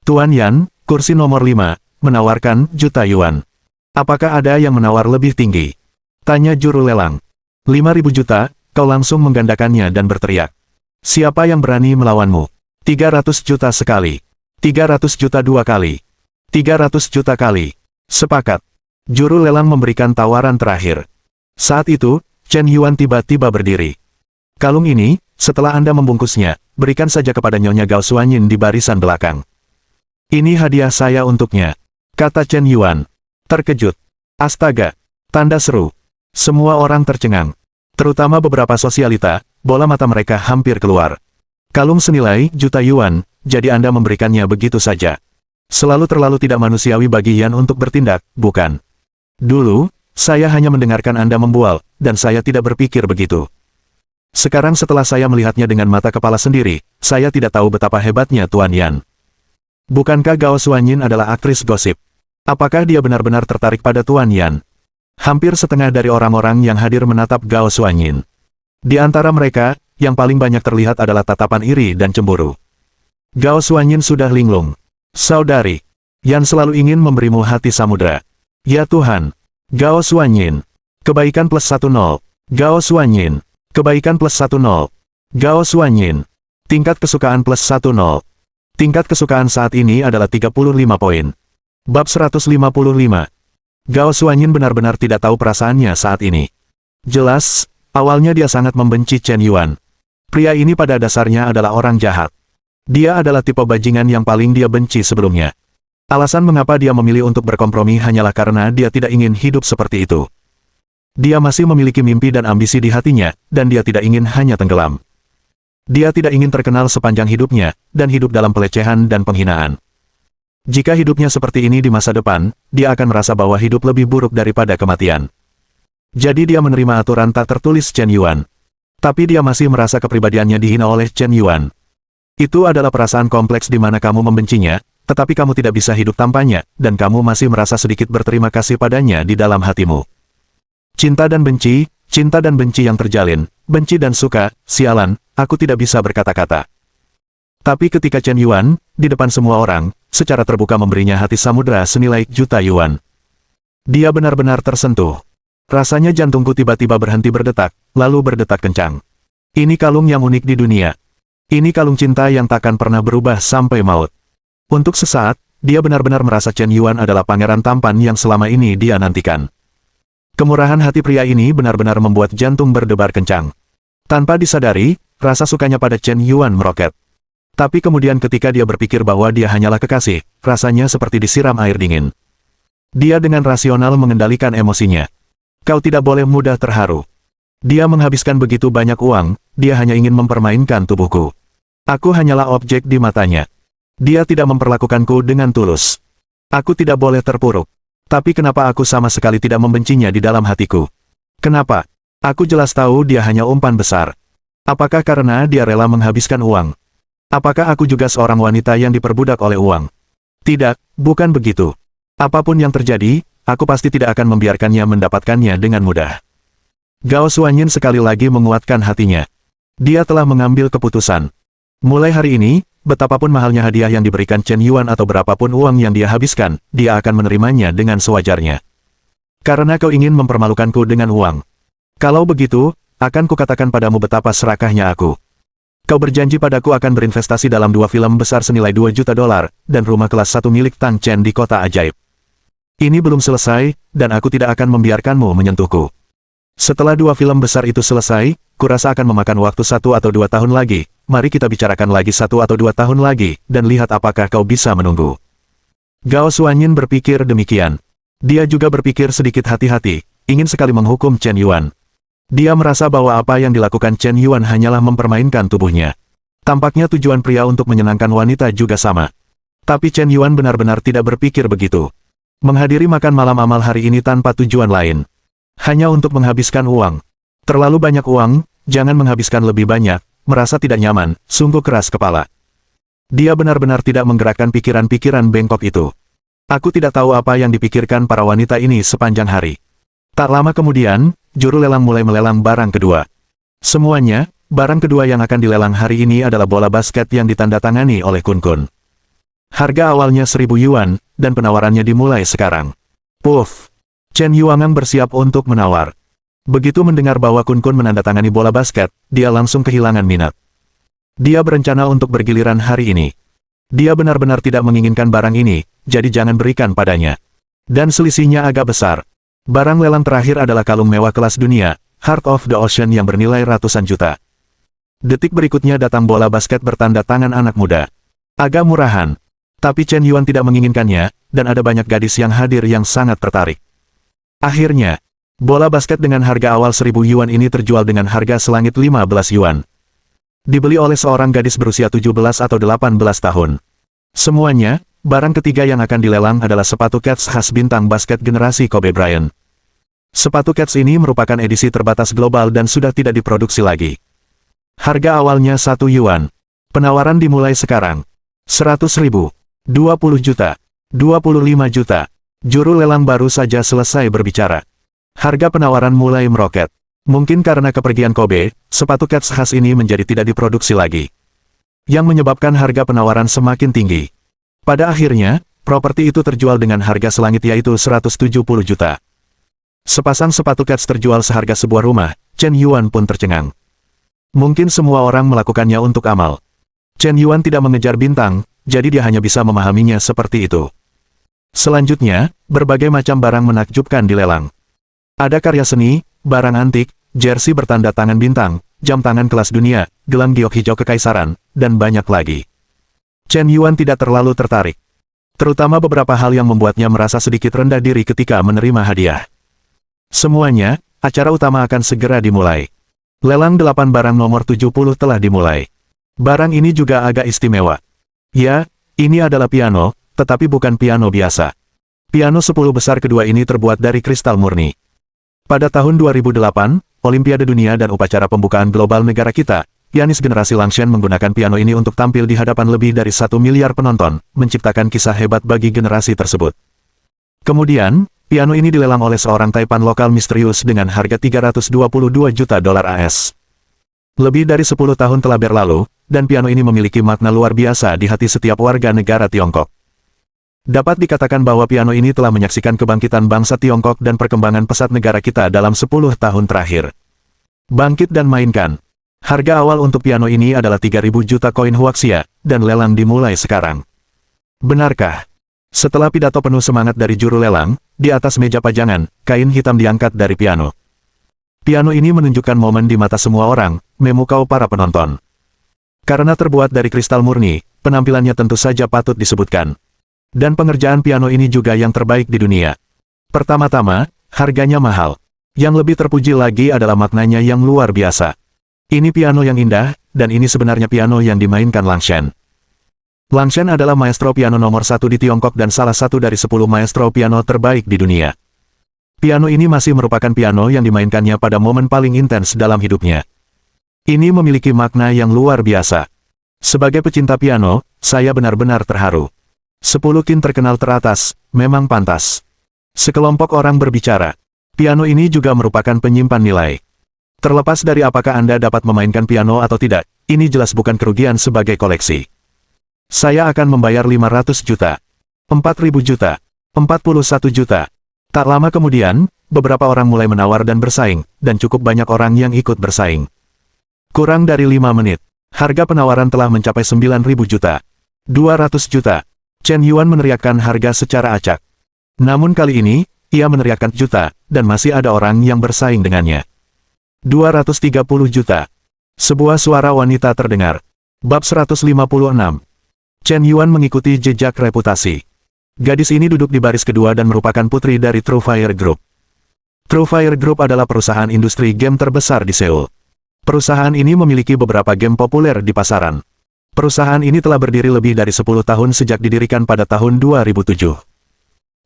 Tuan Yan, kursi nomor 5, menawarkan juta yuan. Apakah ada yang menawar lebih tinggi? Tanya juru lelang. 5.000 juta, kau langsung menggandakannya dan berteriak. Siapa yang berani melawanmu? 300 juta sekali. 300 juta 2 kali. 300 juta kali. Sepakat. Juru lelang memberikan tawaran terakhir. Saat itu, Chen Yuan tiba-tiba berdiri. Kalung ini, setelah Anda membungkusnya, berikan saja kepada Nyonya Gao Xuanyin di barisan belakang. Ini hadiah saya untuknya, kata Chen Yuan. Terkejut. Astaga. Tanda seru. Semua orang tercengang. Terutama beberapa sosialita, bola mata mereka hampir keluar. Kalung senilai juta yuan, jadi Anda memberikannya begitu saja. Selalu terlalu tidak manusiawi bagi Yan untuk bertindak, bukan? Dulu, saya hanya mendengarkan Anda membual, dan saya tidak berpikir begitu. Sekarang setelah saya melihatnya dengan mata kepala sendiri, saya tidak tahu betapa hebatnya Tuan Yan. Bukankah Gao Xuanyin adalah aktris gosip? Apakah dia benar-benar tertarik pada Tuan Yan? Hampir setengah dari orang-orang yang hadir menatap Gao Xuanyin. Di antara mereka, yang paling banyak terlihat adalah tatapan iri dan cemburu. Gao Xuanyin sudah linglung. Saudari, Yan selalu ingin memberimu hati samudra. Ya Tuhan. Gao Xuanyin. Kebaikan plus 10. Gao Xuanyin. Kebaikan plus 10. Gao Xuanyin. Tingkat kesukaan plus 10. Tingkat kesukaan saat ini adalah 35 poin. Bab 155. Gao Xuanyin benar-benar tidak tahu perasaannya saat ini. Jelas, awalnya dia sangat membenci Chen Yuan. Pria ini pada dasarnya adalah orang jahat. Dia adalah tipe bajingan yang paling dia benci sebelumnya. Alasan mengapa dia memilih untuk berkompromi hanyalah karena dia tidak ingin hidup seperti itu. Dia masih memiliki mimpi dan ambisi di hatinya, dan dia tidak ingin hanya tenggelam. Dia tidak ingin terkenal sepanjang hidupnya, dan hidup dalam pelecehan dan penghinaan. Jika hidupnya seperti ini di masa depan, dia akan merasa bahwa hidup lebih buruk daripada kematian. Jadi dia menerima aturan tak tertulis Chen Yuan. Tapi dia masih merasa kepribadiannya dihina oleh Chen Yuan. Itu adalah perasaan kompleks di mana kamu membencinya, tetapi kamu tidak bisa hidup tanpanya, dan kamu masih merasa sedikit berterima kasih padanya di dalam hatimu. Cinta dan benci yang terjalin, benci dan suka, sialan, aku tidak bisa berkata-kata. Tapi ketika Chen Yuan, di depan semua orang, secara terbuka memberinya hati samudra senilai juta yuan. Dia benar-benar tersentuh. Rasanya jantungku tiba-tiba berhenti berdetak, lalu berdetak kencang. Ini kalung yang unik di dunia. Ini kalung cinta yang takkan pernah berubah sampai maut. Untuk sesaat, dia benar-benar merasa Chen Yuan adalah pangeran tampan yang selama ini dia nantikan. Kemurahan hati pria ini benar-benar membuat jantung berdebar kencang. Tanpa disadari, rasa sukanya pada Chen Yuan meroket. Tapi kemudian ketika dia berpikir bahwa dia hanyalah kekasih, rasanya seperti disiram air dingin. Dia dengan rasional mengendalikan emosinya. Kau tidak boleh mudah terharu. Dia menghabiskan begitu banyak uang, dia hanya ingin mempermainkan tubuhku. Aku hanyalah objek di matanya. Dia tidak memperlakukanku dengan tulus. Aku tidak boleh terpuruk. Tapi kenapa aku sama sekali tidak membencinya di dalam hatiku? Kenapa? Aku jelas tahu dia hanya umpan besar. Apakah karena dia rela menghabiskan uang? Apakah aku juga seorang wanita yang diperbudak oleh uang? Tidak, bukan begitu. Apapun yang terjadi, aku pasti tidak akan membiarkannya mendapatkannya dengan mudah. Gao Xuanyin sekali lagi menguatkan hatinya. Dia telah mengambil keputusan. Mulai hari ini, betapapun mahalnya hadiah yang diberikan Chen Yuan atau berapapun uang yang dia habiskan, dia akan menerimanya dengan sewajarnya. Karena kau ingin mempermalukanku dengan uang. Kalau begitu, akan kukatakan padamu betapa serakahnya aku. Kau berjanji padaku akan berinvestasi dalam 2 film besar senilai 2 juta dolar, dan rumah kelas 1 milik Tang Chen di kota ajaib. Ini belum selesai, dan aku tidak akan membiarkanmu menyentuhku. Setelah 2 film besar itu selesai, kurasa akan memakan waktu 1 atau 2 tahun lagi, mari kita bicarakan lagi 1 atau 2 tahun lagi, dan lihat apakah kau bisa menunggu. Gao Xuanyin berpikir demikian. Dia juga berpikir sedikit hati-hati, ingin sekali menghukum Chen Yuan. Dia merasa bahwa apa yang dilakukan Chen Yuan hanyalah mempermainkan tubuhnya. Tampaknya tujuan pria untuk menyenangkan wanita juga sama. Tapi Chen Yuan benar-benar tidak berpikir begitu. Menghadiri makan malam amal hari ini tanpa tujuan lain. Hanya untuk menghabiskan uang. Terlalu banyak uang, jangan menghabiskan lebih banyak, merasa tidak nyaman, sungguh keras kepala. Dia benar-benar tidak menggerakkan pikiran-pikiran bengkok itu. Aku tidak tahu apa yang dipikirkan para wanita ini sepanjang hari. Tak lama kemudian, juru lelang mulai melelang barang kedua. Semuanya, barang kedua yang akan dilelang hari ini adalah bola basket yang ditandatangani oleh Kun Kun. Harga awalnya 1000 yuan, dan penawarannya dimulai sekarang. Puff! Chen Yuangang bersiap untuk menawar. Begitu mendengar bahwa Kun Kun menandatangani bola basket, dia langsung kehilangan minat. Dia berencana untuk bergiliran hari ini. Dia benar-benar tidak menginginkan barang ini, jadi jangan berikan padanya. Dan selisihnya agak besar. Barang lelang terakhir adalah kalung mewah kelas dunia, Heart of the Ocean yang bernilai ratusan juta. Detik berikutnya datang bola basket bertanda tangan anak muda. Agak murahan. Tapi Chen Yuan tidak menginginkannya, dan ada banyak gadis yang hadir yang sangat tertarik. Akhirnya, bola basket dengan harga awal 1000 yuan ini terjual dengan harga selangit 15 yuan. Dibeli oleh seorang gadis berusia 17 atau 18 tahun. Semuanya, barang ketiga yang akan dilelang adalah sepatu Cats khas bintang basket generasi Kobe Bryant. Sepatu Cats ini merupakan edisi terbatas global dan sudah tidak diproduksi lagi. Harga awalnya 1 yuan. Penawaran dimulai sekarang. 100.000, 20 juta, 25 juta. Juru lelang baru saja selesai berbicara. Harga penawaran mulai meroket. Mungkin karena kepergian Kobe, sepatu kets khas ini menjadi tidak diproduksi lagi. Yang menyebabkan harga penawaran semakin tinggi. Pada akhirnya, properti itu terjual dengan harga selangit yaitu 170 juta. Sepasang sepatu kets terjual seharga sebuah rumah, Chen Yuan pun tercengang. Mungkin semua orang melakukannya untuk amal. Chen Yuan tidak mengejar bintang, jadi dia hanya bisa memahaminya seperti itu. Selanjutnya, berbagai macam barang menakjubkan dilelang. Ada karya seni, barang antik, jersey bertanda tangan bintang, jam tangan kelas dunia, gelang giok hijau kekaisaran, dan banyak lagi. Chen Yuan tidak terlalu tertarik. Terutama beberapa hal yang membuatnya merasa sedikit rendah diri ketika menerima hadiah. Semuanya, acara utama akan segera dimulai. Lelang 8 barang nomor 70 telah dimulai. Barang ini juga agak istimewa. Ya, ini adalah piano, tetapi bukan piano biasa. Piano 10 besar kedua ini terbuat dari kristal murni. Pada tahun 2008, Olimpiade Dunia dan upacara pembukaan global negara kita, pianis generasi Langshan menggunakan piano ini untuk tampil di hadapan lebih dari 1 miliar penonton, menciptakan kisah hebat bagi generasi tersebut. Kemudian, piano ini dilelang oleh seorang taipan lokal misterius dengan harga 322 juta dolar AS. Lebih dari 10 tahun telah berlalu, dan piano ini memiliki makna luar biasa di hati setiap warga negara Tiongkok. Dapat dikatakan bahwa piano ini telah menyaksikan kebangkitan bangsa Tiongkok dan perkembangan pesat negara kita dalam 10 tahun terakhir. Bangkit dan mainkan. Harga awal untuk piano ini adalah 3.000 juta koin Huaxia, dan lelang dimulai sekarang. Benarkah? Setelah pidato penuh semangat dari juru lelang, di atas meja pajangan, kain hitam diangkat dari piano. Piano ini menunjukkan momen di mata semua orang, memukau para penonton. Karena terbuat dari kristal murni, penampilannya tentu saja patut disebutkan. Dan pengerjaan piano ini juga yang terbaik di dunia. Pertama-tama, harganya mahal. Yang lebih terpuji lagi adalah maknanya yang luar biasa. Ini piano yang indah, dan ini sebenarnya piano yang dimainkan Langshan. Langshan adalah maestro piano nomor 1 di Tiongkok dan salah satu dari 10 maestro piano terbaik di dunia. Piano ini masih merupakan piano yang dimainkannya pada momen paling intens dalam hidupnya. Ini memiliki makna yang luar biasa. Sebagai pecinta piano, saya benar-benar terharu. 10 kin terkenal teratas, memang pantas. Sekelompok orang berbicara. Piano ini juga merupakan penyimpan nilai. Terlepas dari apakah Anda dapat memainkan piano atau tidak, ini jelas bukan kerugian sebagai koleksi. Saya akan membayar 500 juta. 4.000 juta. 41 juta. Tak lama kemudian, beberapa orang mulai menawar dan bersaing, dan cukup banyak orang yang ikut bersaing. Kurang dari 5 menit, harga penawaran telah mencapai 9.000 juta. 200 juta. Chen Yuan meneriakkan harga secara acak. Namun kali ini, ia meneriakkan juta, dan masih ada orang yang bersaing dengannya. 230 juta. Sebuah suara wanita terdengar. Bab 156. Chen Yuan mengikuti jejak reputasi. Gadis ini duduk di baris kedua dan merupakan putri dari True Fire Group. True Fire Group adalah perusahaan industri game terbesar di Seoul. Perusahaan ini memiliki beberapa game populer di pasaran. Perusahaan ini telah berdiri lebih dari 10 tahun sejak didirikan pada tahun 2007.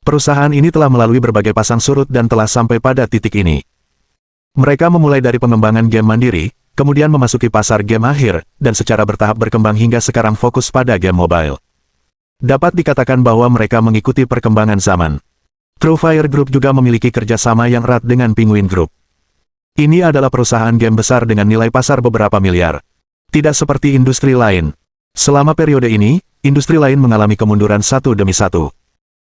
Perusahaan ini telah melalui berbagai pasang surut dan telah sampai pada titik ini. Mereka memulai dari pengembangan game mandiri, kemudian memasuki pasar game akhir, dan secara bertahap berkembang hingga sekarang fokus pada game mobile. Dapat dikatakan bahwa mereka mengikuti perkembangan zaman. True Fire Group juga memiliki kerjasama yang erat dengan Penguin Group. Ini adalah perusahaan game besar dengan nilai pasar beberapa miliar. Tidak seperti industri lain. Selama periode ini, industri lain mengalami kemunduran satu demi satu.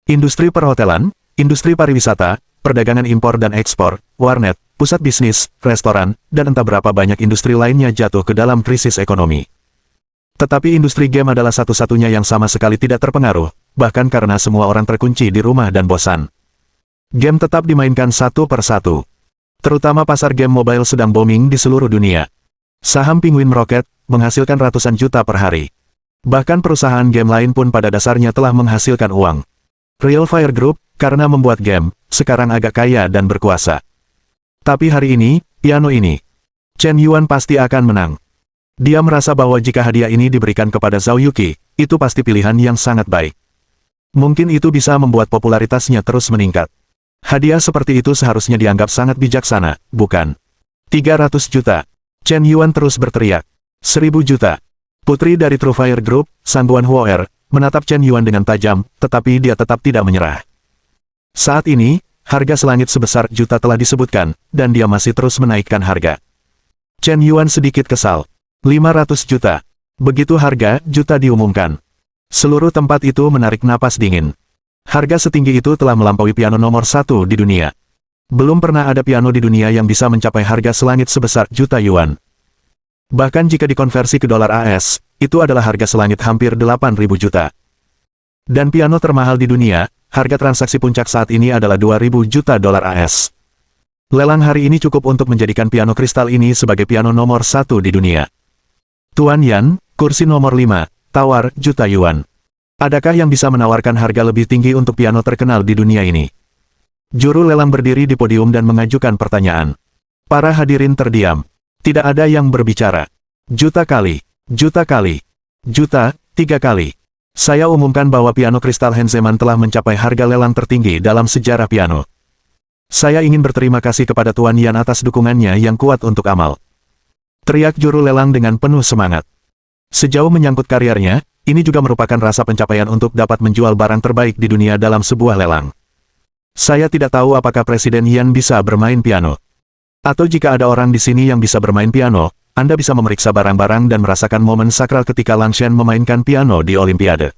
Industri perhotelan, industri pariwisata, perdagangan impor dan ekspor, warnet, pusat bisnis, restoran, dan entah berapa banyak industri lainnya jatuh ke dalam krisis ekonomi. Tetapi industri game adalah satu-satunya yang sama sekali tidak terpengaruh, bahkan karena semua orang terkunci di rumah dan bosan. Game tetap dimainkan satu per satu. Terutama pasar game mobile sedang booming di seluruh dunia. Saham Penguin meroket, menghasilkan ratusan juta per hari. Bahkan perusahaan game lain pun pada dasarnya telah menghasilkan uang. Real Fire Group, karena membuat game, sekarang agak kaya dan berkuasa. Tapi hari ini, piano ini, Chen Yuan pasti akan menang. Dia merasa bahwa jika hadiah ini diberikan kepada Zhao Yuqi, itu pasti pilihan yang sangat baik. Mungkin itu bisa membuat popularitasnya terus meningkat. Hadiah seperti itu seharusnya dianggap sangat bijaksana, bukan? 300 juta. Chen Yuan terus berteriak. 1.000 juta. Putri dari True Fire Group, Sang Guan Huo'er, menatap Chen Yuan dengan tajam, tetapi dia tetap tidak menyerah. Saat ini, harga selangit sebesar juta telah disebutkan, dan dia masih terus menaikkan harga. Chen Yuan sedikit kesal. 500 juta. Begitu harga juta diumumkan, seluruh tempat itu menarik napas dingin. Harga setinggi itu telah melampaui piano nomor 1 di dunia. Belum pernah ada piano di dunia yang bisa mencapai harga selangit sebesar juta yuan. Bahkan jika dikonversi ke dolar AS, itu adalah harga selangit hampir 8.000 juta. Dan piano termahal di dunia, harga transaksi puncak saat ini adalah 2.000 juta dolar AS. Lelang hari ini cukup untuk menjadikan piano kristal ini sebagai piano nomor 1 di dunia. Tuan Yan, kursi nomor 5, tawar juta yuan. Adakah yang bisa menawarkan harga lebih tinggi untuk piano terkenal di dunia ini? Juru lelang berdiri di podium dan mengajukan pertanyaan. Para hadirin terdiam. Tidak ada yang berbicara. Juta kali, juta kali, juta, 3 kali. Saya umumkan bahwa piano kristal Henzeman telah mencapai harga lelang tertinggi dalam sejarah piano. Saya ingin berterima kasih kepada Tuan Yan atas dukungannya yang kuat untuk amal. Teriak juru lelang dengan penuh semangat. Sejauh menyangkut karirnya, ini juga merupakan rasa pencapaian untuk dapat menjual barang terbaik di dunia dalam sebuah lelang. Saya tidak tahu apakah Presiden Yan bisa bermain piano. Atau jika ada orang di sini yang bisa bermain piano, Anda bisa memeriksa barang-barang dan merasakan momen sakral ketika Lang Shen memainkan piano di Olimpiade.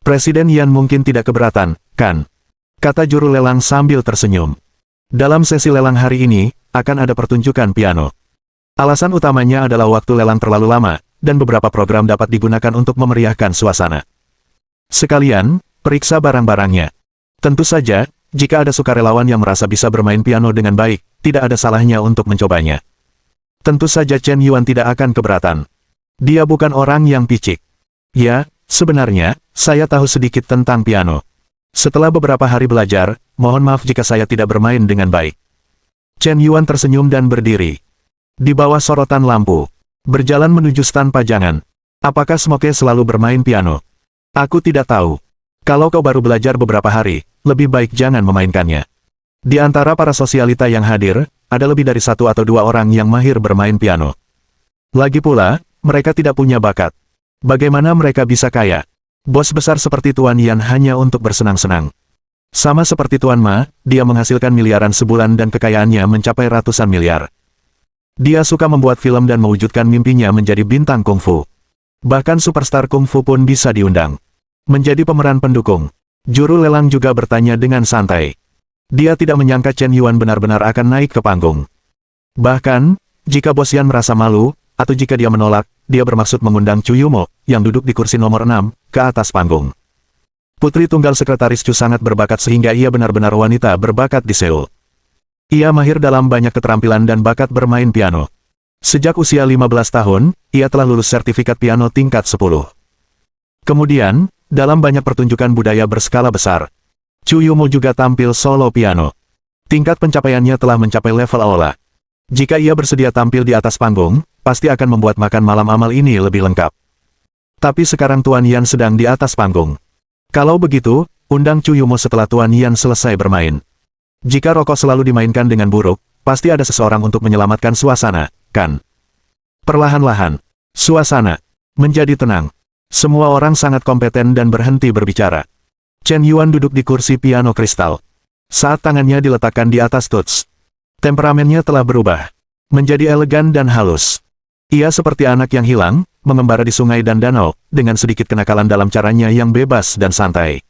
Presiden Yan mungkin tidak keberatan, kan? Kata juru lelang sambil tersenyum. Dalam sesi lelang hari ini, akan ada pertunjukan piano. Alasan utamanya adalah waktu lelang terlalu lama, dan beberapa program dapat digunakan untuk memeriahkan suasana. Sekalian, periksa barang-barangnya. Tentu saja, jika ada sukarelawan yang merasa bisa bermain piano dengan baik, tidak ada salahnya untuk mencobanya. Tentu saja Chen Yuan tidak akan keberatan. Dia bukan orang yang picik. Ya, sebenarnya, saya tahu sedikit tentang piano. Setelah beberapa hari belajar, mohon maaf jika saya tidak bermain dengan baik. Chen Yuan tersenyum dan berdiri. Di bawah sorotan lampu, berjalan menuju stan pajangan. Apakah Smoke selalu bermain piano? Aku tidak tahu. Kalau kau baru belajar beberapa hari, lebih baik jangan memainkannya. Di antara para sosialita yang hadir, ada lebih dari 1 atau 2 orang yang mahir bermain piano. Lagi pula, mereka tidak punya bakat. Bagaimana mereka bisa kaya? Bos besar seperti Tuan Yan hanya untuk bersenang-senang. Sama seperti Tuan Ma, dia menghasilkan miliaran sebulan dan kekayaannya mencapai ratusan miliar. Dia suka membuat film dan mewujudkan mimpinya menjadi bintang kungfu. Bahkan superstar kungfu pun bisa diundang menjadi pemeran pendukung. Juru lelang juga bertanya dengan santai. Dia tidak menyangka Chen Yuan benar-benar akan naik ke panggung. Bahkan, jika Bos Yan merasa malu, atau jika dia menolak, dia bermaksud mengundang Chu Yumo, yang duduk di kursi nomor 6, ke atas panggung. Putri tunggal sekretaris Chu sangat berbakat sehingga ia benar-benar wanita berbakat di Seoul. Ia mahir dalam banyak keterampilan dan bakat bermain piano. Sejak usia 15 tahun, ia telah lulus sertifikat piano tingkat 10. Kemudian, dalam banyak pertunjukan budaya berskala besar, Chu Yumo juga tampil solo piano. Tingkat pencapaiannya telah mencapai level aula. Jika ia bersedia tampil di atas panggung, pasti akan membuat makan malam amal ini lebih lengkap. Tapi sekarang Tuan Yan sedang di atas panggung. Kalau begitu, undang Chu Yumo setelah Tuan Yan selesai bermain. Jika rokok selalu dimainkan dengan buruk, pasti ada seseorang untuk menyelamatkan suasana, kan? Perlahan-lahan, suasana menjadi tenang. Semua orang sangat kompeten dan berhenti berbicara. Chen Yuan duduk di kursi piano kristal. Saat tangannya diletakkan di atas tuts, temperamennya telah berubah menjadi elegan dan halus. Ia seperti anak yang hilang, mengembara di sungai dan danau, dengan sedikit kenakalan dalam caranya yang bebas dan santai.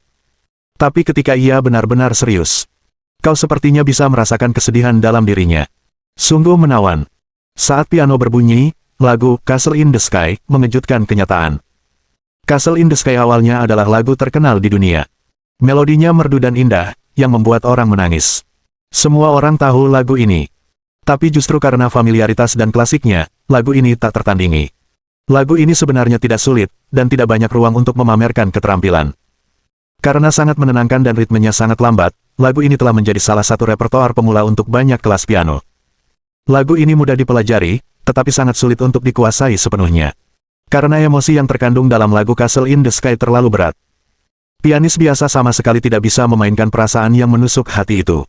Tapi ketika ia benar-benar serius, kau sepertinya bisa merasakan kesedihan dalam dirinya. Sungguh menawan. Saat piano berbunyi, lagu Castle in the Sky mengejutkan kenyataan. Castle in the Sky awalnya adalah lagu terkenal di dunia. Melodinya merdu dan indah, yang membuat orang menangis. Semua orang tahu lagu ini. Tapi justru karena familiaritas dan klasiknya, lagu ini tak tertandingi. Lagu ini sebenarnya tidak sulit, dan tidak banyak ruang untuk memamerkan keterampilan. Karena sangat menenangkan dan ritmenya sangat lambat, lagu ini telah menjadi salah satu repertoar pemula untuk banyak kelas piano. Lagu ini mudah dipelajari, tetapi sangat sulit untuk dikuasai sepenuhnya. Karena emosi yang terkandung dalam lagu Castle in the Sky terlalu berat. Pianis biasa sama sekali tidak bisa memainkan perasaan yang menusuk hati itu.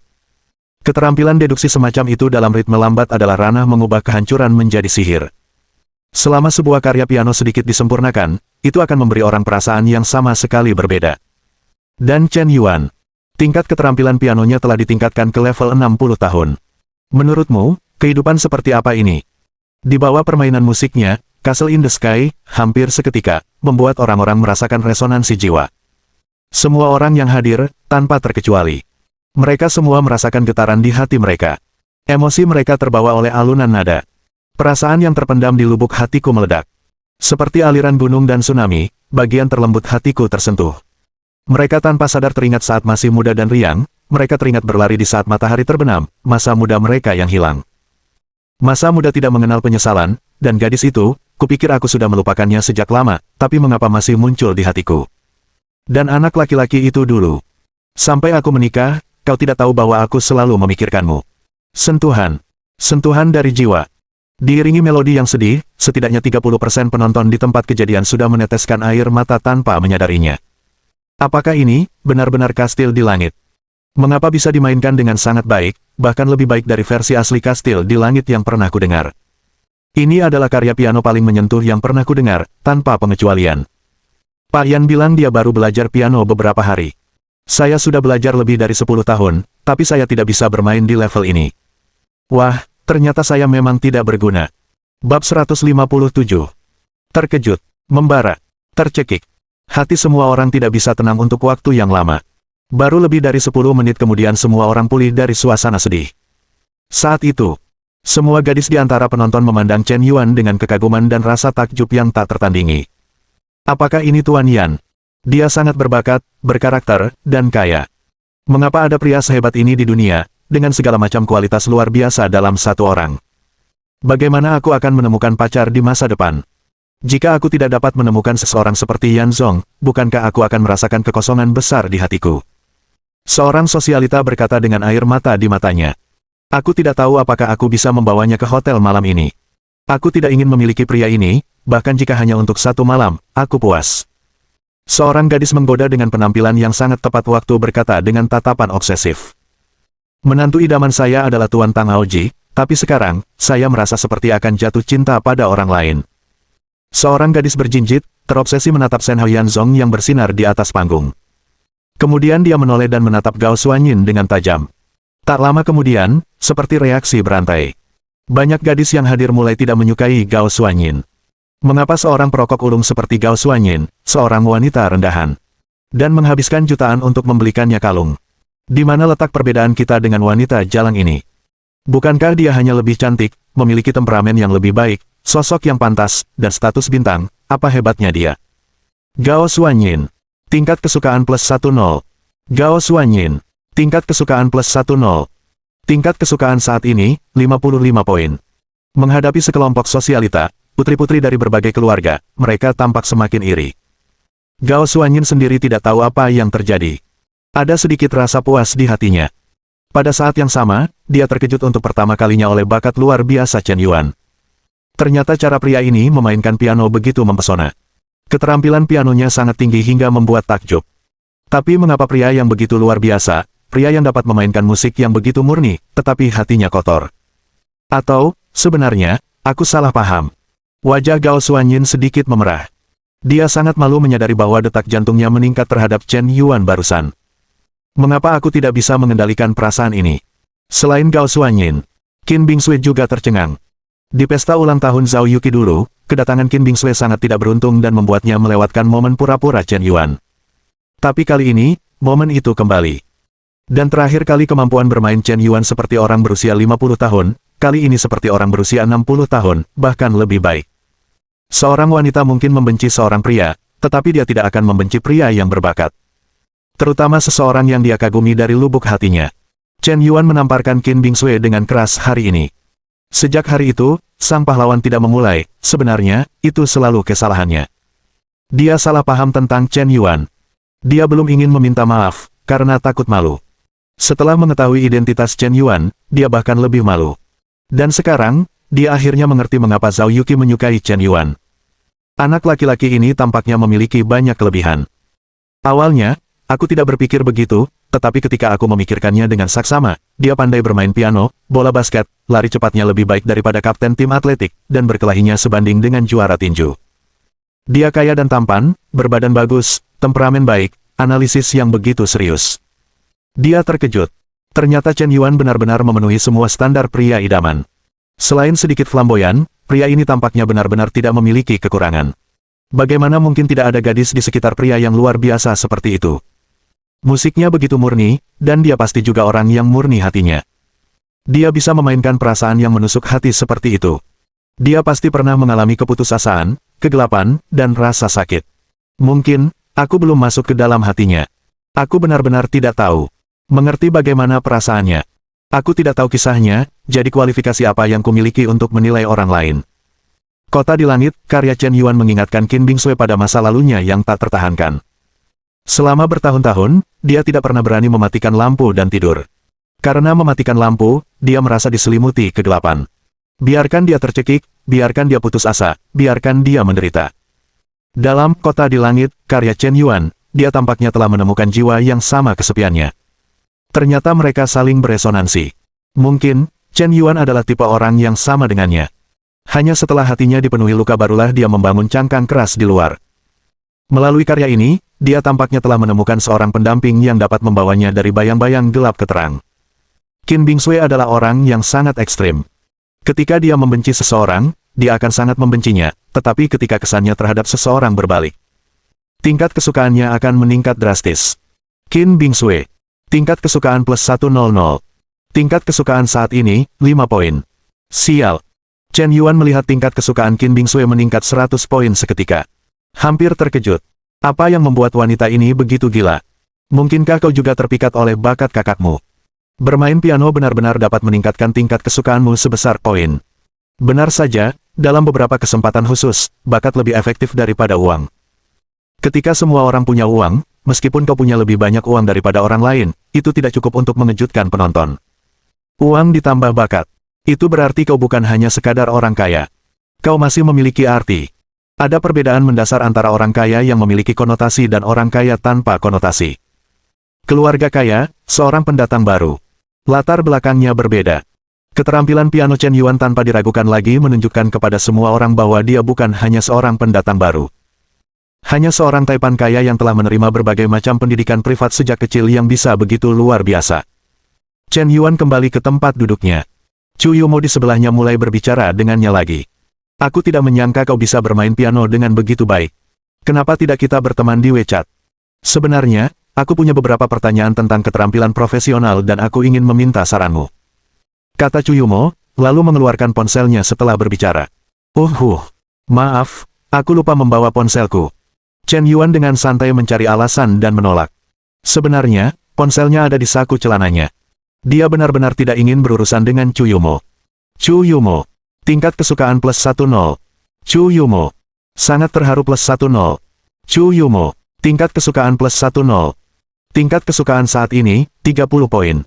Keterampilan deduksi semacam itu dalam ritme lambat adalah ranah mengubah kehancuran menjadi sihir. Selama sebuah karya piano sedikit disempurnakan, itu akan memberi orang perasaan yang sama sekali berbeda. Dan Chen Yuan Tingkat keterampilan pianonya telah ditingkatkan ke level 60 tahun. Menurutmu, kehidupan seperti apa ini? Di bawah permainan musiknya, Castle in the Sky, hampir seketika, membuat orang-orang merasakan resonansi jiwa. Semua orang yang hadir, tanpa terkecuali. Mereka semua merasakan getaran di hati mereka. Emosi mereka terbawa oleh alunan nada. Perasaan yang terpendam di lubuk hatiku meledak. Seperti aliran gunung dan tsunami, bagian terlembut hatiku tersentuh. Mereka tanpa sadar teringat saat masih muda dan riang, mereka teringat berlari di saat matahari terbenam, masa muda mereka yang hilang. Masa muda tidak mengenal penyesalan, dan gadis itu, kupikir aku sudah melupakannya sejak lama, tapi mengapa masih muncul di hatiku? Dan anak laki-laki itu dulu. Sampai aku menikah, kau tidak tahu bahwa aku selalu memikirkanmu. Sentuhan. Sentuhan dari jiwa. Diiringi melodi yang sedih, setidaknya 30% penonton di tempat kejadian sudah meneteskan air mata tanpa menyadarinya. Apakah ini, benar-benar kastil di langit? Mengapa bisa dimainkan dengan sangat baik, bahkan lebih baik dari versi asli kastil di langit yang pernah kudengar? Ini adalah karya piano paling menyentuh yang pernah kudengar, tanpa pengecualian. Pak Yan bilang dia baru belajar piano beberapa hari. Saya sudah belajar lebih dari 10 tahun, tapi saya tidak bisa bermain di level ini. Wah, ternyata saya memang tidak berguna. Bab 157. Terkejut, membara, tercekik. Hati semua orang tidak bisa tenang untuk waktu yang lama. Baru lebih dari 10 menit kemudian semua orang pulih dari suasana sedih. Saat itu, semua gadis di antara penonton memandang Chen Yuan dengan kekaguman dan rasa takjub yang tak tertandingi. Apakah ini Tuan Yan? Dia sangat berbakat, berkarakter, dan kaya. Mengapa ada pria sehebat ini di dunia, dengan segala macam kualitas luar biasa dalam satu orang? Bagaimana aku akan menemukan pacar di masa depan? Jika aku tidak dapat menemukan seseorang seperti Yan Zong, bukankah aku akan merasakan kekosongan besar di hatiku? Seorang sosialita berkata dengan air mata di matanya. Aku tidak tahu apakah aku bisa membawanya ke hotel malam ini. Aku tidak ingin memiliki pria ini, bahkan jika hanya untuk satu malam, aku puas. Seorang gadis menggoda dengan penampilan yang sangat tepat waktu berkata dengan tatapan obsesif. Menantu idaman saya adalah Tuan Tang Haoji, tapi sekarang, saya merasa seperti akan jatuh cinta pada orang lain. Seorang gadis berjinjit, terobsesi menatap Shen Hao Yanzong yang bersinar di atas panggung. Kemudian dia menoleh dan menatap Gao Xuanyin dengan tajam. Tak lama kemudian, seperti reaksi berantai. Banyak gadis yang hadir mulai tidak menyukai Gao Xuanyin. Mengapa seorang perokok ulung seperti Gao Xuanyin, seorang wanita rendahan, dan menghabiskan jutaan untuk membelikannya kalung? Di mana letak perbedaan kita dengan wanita jalang ini? Bukankah dia hanya lebih cantik, memiliki temperamen yang lebih baik, sosok yang pantas, dan status bintang? Apa hebatnya dia? Gao Xuanyin. Tingkat kesukaan plus 10. Gao Xuanyin. Tingkat kesukaan plus 10. Tingkat kesukaan saat ini, 55 poin. Menghadapi sekelompok sosialita, putri-putri dari berbagai keluarga, mereka tampak semakin iri. Gao Xuanyin sendiri tidak tahu apa yang terjadi. Ada sedikit rasa puas di hatinya. Pada saat yang sama, dia terkejut untuk pertama kalinya oleh bakat luar biasa Chen Yuan. Ternyata cara pria ini memainkan piano begitu mempesona. Keterampilan pianonya sangat tinggi hingga membuat takjub. Tapi mengapa pria yang begitu luar biasa, pria yang dapat memainkan musik yang begitu murni, tetapi hatinya kotor? Atau, sebenarnya, aku salah paham. Wajah Gao Xuanyin sedikit memerah. Dia sangat malu menyadari bahwa detak jantungnya meningkat terhadap Chen Yuan barusan. Mengapa aku tidak bisa mengendalikan perasaan ini? Selain Gao Xuanyin, Qin Bingsui juga tercengang. Di pesta ulang tahun Zhao Yuqi dulu, kedatangan Qin Bingsui sangat tidak beruntung dan membuatnya melewatkan momen pura-pura Chen Yuan. Tapi kali ini, momen itu kembali. Dan terakhir kali kemampuan bermain Chen Yuan seperti orang berusia 50 tahun, kali ini seperti orang berusia 60 tahun, bahkan lebih baik. Seorang wanita mungkin membenci seorang pria, tetapi dia tidak akan membenci pria yang berbakat. Terutama seseorang yang dia kagumi dari lubuk hatinya. Chen Yuan menamparkan Qin Bingsui dengan keras hari ini. Sejak hari itu, sang pahlawan tidak memulai, sebenarnya, itu selalu kesalahannya. Dia salah paham tentang Chen Yuan. Dia belum ingin meminta maaf, karena takut malu. Setelah mengetahui identitas Chen Yuan, dia bahkan lebih malu. Dan sekarang, dia akhirnya mengerti mengapa Zhao Yuqi menyukai Chen Yuan. Anak laki-laki ini tampaknya memiliki banyak kelebihan. Awalnya, aku tidak berpikir begitu, tetapi ketika aku memikirkannya dengan saksama, dia pandai bermain piano, bola basket, lari cepatnya lebih baik daripada kapten tim atletik, dan berkelahinya sebanding dengan juara tinju. Dia kaya dan tampan, berbadan bagus, temperamen baik, analisis yang begitu serius. Dia terkejut. Ternyata Chen Yuan benar-benar memenuhi semua standar pria idaman. Selain sedikit flamboyan, pria ini tampaknya benar-benar tidak memiliki kekurangan. Bagaimana mungkin tidak ada gadis di sekitar pria yang luar biasa seperti itu? Musiknya begitu murni, dan dia pasti juga orang yang murni hatinya. Dia bisa memainkan perasaan yang menusuk hati seperti itu. Dia pasti pernah mengalami keputusasaan, kegelapan, dan rasa sakit. Mungkin, aku belum masuk ke dalam hatinya. Aku benar-benar tidak tahu. Mengerti bagaimana perasaannya. Aku tidak tahu kisahnya, jadi kualifikasi apa yang kumiliki untuk menilai orang lain. Kota di Langit, karya Chen Yuan mengingatkan Qin Bingsui pada masa lalunya yang tak tertahankan. Selama bertahun-tahun, dia tidak pernah berani mematikan lampu dan tidur. Karena mematikan lampu, dia merasa diselimuti kegelapan. Biarkan dia tercekik, biarkan dia putus asa, biarkan dia menderita. Dalam Kota di Langit, karya Chen Yuan, dia tampaknya telah menemukan jiwa yang sama kesepiannya. Ternyata mereka saling beresonansi. Mungkin, Chen Yuan adalah tipe orang yang sama dengannya. Hanya setelah hatinya dipenuhi luka barulah dia membangun cangkang keras di luar. Melalui karya ini, dia tampaknya telah menemukan seorang pendamping yang dapat membawanya dari bayang-bayang gelap ke terang. Qin Bingsui adalah orang yang sangat ekstrim. Ketika dia membenci seseorang, dia akan sangat membencinya, tetapi ketika kesannya terhadap seseorang berbalik, tingkat kesukaannya akan meningkat drastis. Qin Bingsui. Tingkat kesukaan plus 100. Tingkat kesukaan saat ini, 5 poin. Sial. Chen Yuan melihat tingkat kesukaan Qin Bingsui meningkat 100 poin seketika. Hampir terkejut. Apa yang membuat wanita ini begitu gila? Mungkinkah kau juga terpikat oleh bakat kakakmu? Bermain piano benar-benar dapat meningkatkan tingkat kesukaanmu sebesar poin. Benar saja, dalam beberapa kesempatan khusus, bakat lebih efektif daripada uang. Ketika semua orang punya uang, meskipun kau punya lebih banyak uang daripada orang lain, itu tidak cukup untuk mengejutkan penonton. Uang ditambah bakat. Itu berarti kau bukan hanya sekadar orang kaya. Kau masih memiliki arti. Ada perbedaan mendasar antara orang kaya yang memiliki konotasi dan orang kaya tanpa konotasi. Keluarga kaya, seorang pendatang baru. Latar belakangnya berbeda. Keterampilan piano Chen Yuan tanpa diragukan lagi menunjukkan kepada semua orang bahwa dia bukan hanya seorang pendatang baru. Hanya seorang taipan kaya yang telah menerima berbagai macam pendidikan privat sejak kecil yang bisa begitu luar biasa. Chen Yuan kembali ke tempat duduknya. Chu Yumo di sebelahnya mulai berbicara dengannya lagi. Aku tidak menyangka kau bisa bermain piano dengan begitu baik. Kenapa tidak kita berteman di WeChat? Sebenarnya, aku punya beberapa pertanyaan tentang keterampilan profesional dan aku ingin meminta saranmu. Kata Chu Yumo, lalu mengeluarkan ponselnya setelah berbicara. Maaf, aku lupa membawa ponselku. Chen Yuan dengan santai mencari alasan dan menolak. Sebenarnya, ponselnya ada di saku celananya. Dia benar-benar tidak ingin berurusan dengan Chu Yumo. Chu Yumo. Tingkat kesukaan plus 10. Chu Yumo. Sangat terharu plus 10. Chu Yumo. Tingkat kesukaan plus 10. Tingkat kesukaan saat ini, 30 poin.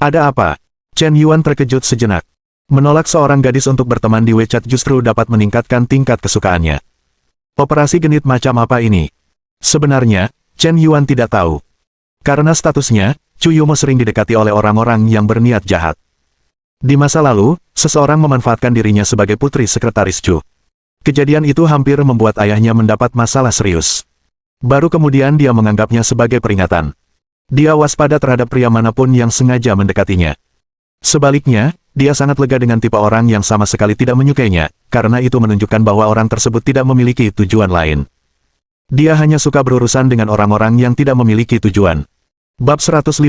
Ada apa? Chen Yuan terkejut sejenak. Menolak seorang gadis untuk berteman di WeChat justru dapat meningkatkan tingkat kesukaannya. Operasi genit macam apa ini? Sebenarnya, Chen Yuan tidak tahu. Karena statusnya, Chu Yumo sering didekati oleh orang-orang yang berniat jahat. Di masa lalu, seseorang memanfaatkan dirinya sebagai putri sekretaris Chu. Kejadian itu hampir membuat ayahnya mendapat masalah serius. Baru kemudian dia menganggapnya sebagai peringatan. Dia waspada terhadap pria manapun yang sengaja mendekatinya. Sebaliknya, dia sangat lega dengan tipe orang yang sama sekali tidak menyukainya, karena itu menunjukkan bahwa orang tersebut tidak memiliki tujuan lain. Dia hanya suka berurusan dengan orang-orang yang tidak memiliki tujuan. Bab 158.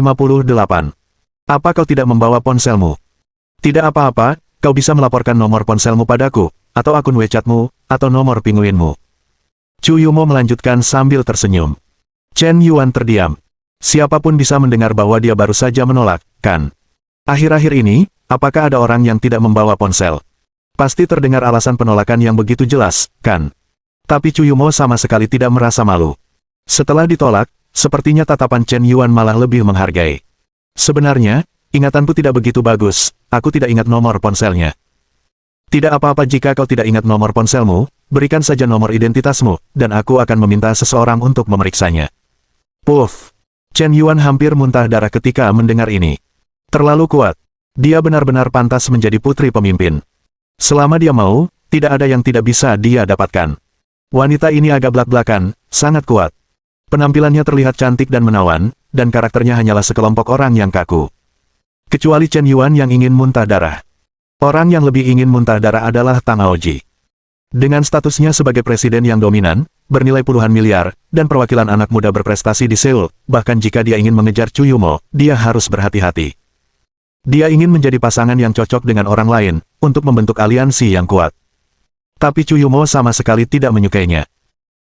Apa kau tidak membawa ponselmu? Tidak apa-apa, kau bisa melaporkan nomor ponselmu padaku, atau akun WeChatmu, atau nomor pinguinmu. Chu Yumo melanjutkan sambil tersenyum. Chen Yuan terdiam. Siapapun bisa mendengar bahwa dia baru saja menolak, kan? Akhir-akhir ini, apakah ada orang yang tidak membawa ponsel? Pasti terdengar alasan penolakan yang begitu jelas, kan? Tapi Chu Yumo sama sekali tidak merasa malu. Setelah ditolak, sepertinya tatapan Chen Yuan malah lebih menghargai. Sebenarnya, ingatanku tidak begitu bagus, aku tidak ingat nomor ponselnya. Tidak apa-apa jika kau tidak ingat nomor ponselmu, berikan saja nomor identitasmu, dan aku akan meminta seseorang untuk memeriksanya. Puff! Chen Yuan hampir muntah darah ketika mendengar ini. Terlalu kuat. Dia benar-benar pantas menjadi putri pemimpin. Selama dia mau, tidak ada yang tidak bisa dia dapatkan. Wanita ini agak blak-blakan, sangat kuat. Penampilannya terlihat cantik dan menawan, dan karakternya hanyalah sekelompok orang yang kaku. Kecuali Chen Yuan yang ingin muntah darah. Orang yang lebih ingin muntah darah adalah Tang Aoji. Dengan statusnya sebagai presiden yang dominan, bernilai puluhan miliar, dan perwakilan anak muda berprestasi di Seoul, bahkan jika dia ingin mengejar Chu Yumo, dia harus berhati-hati. Dia ingin menjadi pasangan yang cocok dengan orang lain, untuk membentuk aliansi yang kuat. Tapi Chu Yumo sama sekali tidak menyukainya.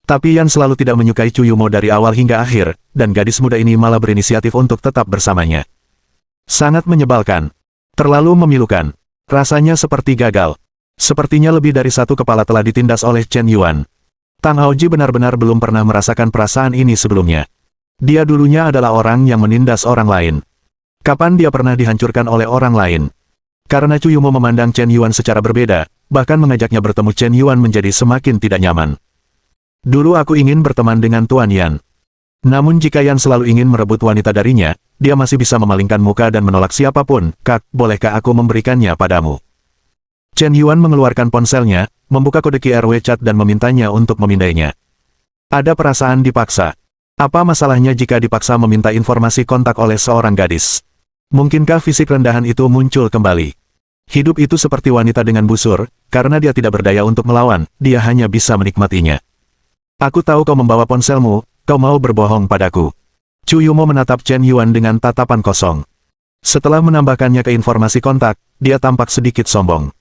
Tapi Yan selalu tidak menyukai Chu Yumo dari awal hingga akhir, dan gadis muda ini malah berinisiatif untuk tetap bersamanya. Sangat menyebalkan. Terlalu memilukan. Rasanya seperti gagal. Sepertinya lebih dari satu kepala telah ditindas oleh Chen Yuan. Tang Aoji benar-benar belum pernah merasakan perasaan ini sebelumnya. Dia dulunya adalah orang yang menindas orang lain. Kapan dia pernah dihancurkan oleh orang lain? Karena Chu Yumo memandang Chen Yuan secara berbeda, bahkan mengajaknya bertemu Chen Yuan menjadi semakin tidak nyaman. Dulu aku ingin berteman dengan Tuan Yan. Namun jika Yan selalu ingin merebut wanita darinya, dia masih bisa memalingkan muka dan menolak siapapun. Kak, bolehkah aku memberikannya padamu? Chen Yuan mengeluarkan ponselnya, membuka kode QR WeChat dan memintanya untuk memindainya. Ada perasaan dipaksa. Apa masalahnya jika dipaksa meminta informasi kontak oleh seorang gadis? Mungkinkah fisik rendahan itu muncul kembali? Hidup itu seperti wanita dengan busur, karena dia tidak berdaya untuk melawan, dia hanya bisa menikmatinya. Aku tahu kau membawa ponselmu, kau mau berbohong padaku. Chu Yumo menatap Chen Yuan dengan tatapan kosong. Setelah menambahkannya ke informasi kontak, dia tampak sedikit sombong.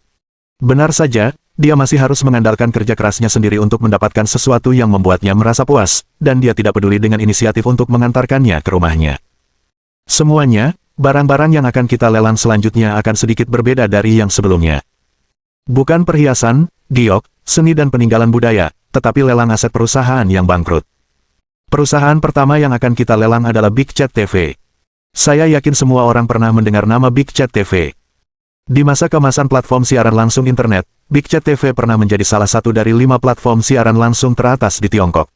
Benar saja, dia masih harus mengandalkan kerja kerasnya sendiri untuk mendapatkan sesuatu yang membuatnya merasa puas, dan dia tidak peduli dengan inisiatif untuk mengantarkannya ke rumahnya. Semuanya, barang-barang yang akan kita lelang selanjutnya akan sedikit berbeda dari yang sebelumnya. Bukan perhiasan, giok, seni dan peninggalan budaya, tetapi lelang aset perusahaan yang bangkrut. Perusahaan pertama yang akan kita lelang adalah Big Chat TV. Saya yakin semua orang pernah mendengar nama Big Chat TV. Di masa kemasan platform siaran langsung internet, Big Chat TV pernah menjadi salah satu dari 5 platform siaran langsung teratas di Tiongkok.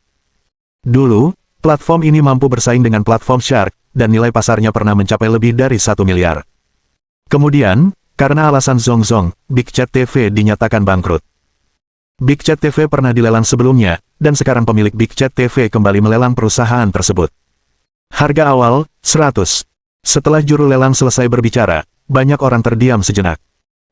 Dulu, platform ini mampu bersaing dengan platform Shark, dan nilai pasarnya pernah mencapai lebih dari 1 miliar. Kemudian, karena alasan Zongzong, Big Chat TV dinyatakan bangkrut. Big Chat TV pernah dilelang sebelumnya, dan sekarang pemilik Big Chat TV kembali melelang perusahaan tersebut. Harga awal, 100. Setelah juru lelang selesai berbicara, banyak orang terdiam sejenak.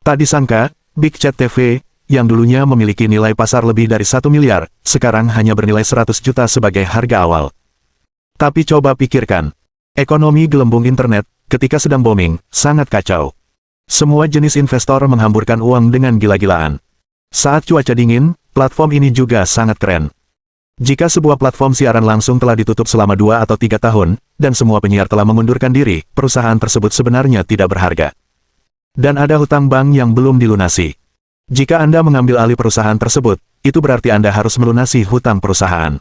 Tak disangka, Big Chat TV, yang dulunya memiliki nilai pasar lebih dari 1 miliar, sekarang hanya bernilai 100 juta sebagai harga awal. Tapi coba pikirkan, ekonomi gelembung internet, ketika sedang booming, sangat kacau. Semua jenis investor menghamburkan uang dengan gila-gilaan. Saat cuaca dingin, platform ini juga sangat keren. Jika sebuah platform siaran langsung telah ditutup selama 2 atau 3 tahun, dan semua penyiar telah mengundurkan diri, perusahaan tersebut sebenarnya tidak berharga. Dan ada hutang bank yang belum dilunasi. Jika Anda mengambil alih perusahaan tersebut, itu berarti Anda harus melunasi hutang perusahaan.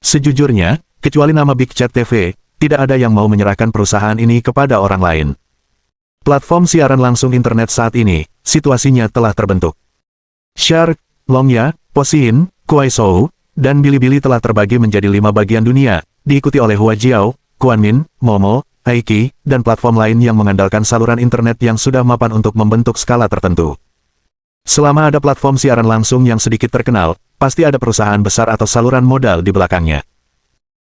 Sejujurnya, kecuali nama Big Chat TV, tidak ada yang mau menyerahkan perusahaan ini kepada orang lain. Platform siaran langsung internet saat ini, situasinya telah terbentuk. Shark, Longya, Posiin, Kuaishou, dan Bilibili telah terbagi menjadi 5 bagian dunia, diikuti oleh Huajiao, Kuanmin, Momo, Aiki, dan platform lain yang mengandalkan saluran internet yang sudah mapan untuk membentuk skala tertentu. Selama ada platform siaran langsung yang sedikit terkenal, pasti ada perusahaan besar atau saluran modal di belakangnya.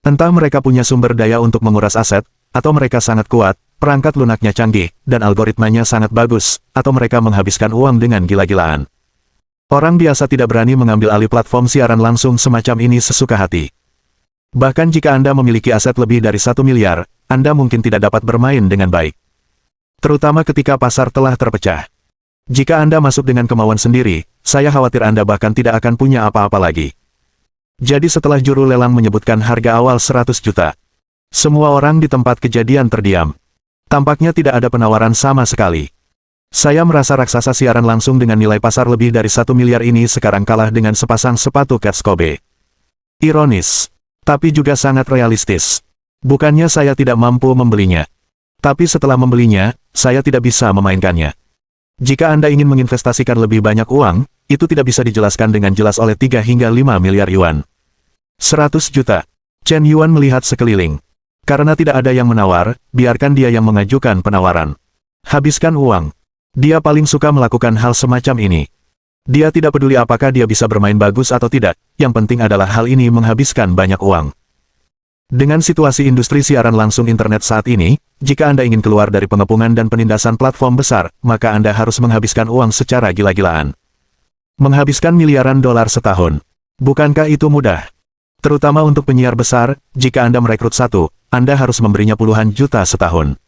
Entah mereka punya sumber daya untuk menguras aset, atau mereka sangat kuat, perangkat lunaknya canggih, dan algoritmanya sangat bagus, atau mereka menghabiskan uang dengan gila-gilaan. Orang biasa tidak berani mengambil alih platform siaran langsung semacam ini sesuka hati. Bahkan jika Anda memiliki aset lebih dari 1 miliar, Anda mungkin tidak dapat bermain dengan baik. Terutama ketika pasar telah terpecah. Jika Anda masuk dengan kemauan sendiri, saya khawatir Anda bahkan tidak akan punya apa-apa lagi. Jadi setelah juru lelang menyebutkan harga awal 100 juta, semua orang di tempat kejadian terdiam. Tampaknya tidak ada penawaran sama sekali. Saya merasa raksasa siaran langsung dengan nilai pasar lebih dari 1 miliar ini sekarang kalah dengan sepasang sepatu Kets Kobe. Ironis, tapi juga sangat realistis. Bukannya saya tidak mampu membelinya. Tapi setelah membelinya, saya tidak bisa memainkannya. Jika Anda ingin menginvestasikan lebih banyak uang, itu tidak bisa dijelaskan dengan jelas oleh 3 hingga 5 miliar yuan. 100 juta. Chen Yuan melihat sekeliling. Karena tidak ada yang menawar, biarkan dia yang mengajukan penawaran. Habiskan uang. Dia paling suka melakukan hal semacam ini. Dia tidak peduli apakah dia bisa bermain bagus atau tidak, yang penting adalah hal ini menghabiskan banyak uang. Dengan situasi industri siaran langsung internet saat ini, jika Anda ingin keluar dari pengepungan dan penindasan platform besar, maka Anda harus menghabiskan uang secara gila-gilaan. Menghabiskan miliaran dolar setahun. Bukankah itu mudah? Terutama untuk penyiar besar, jika Anda merekrut satu, Anda harus memberinya puluhan juta setahun.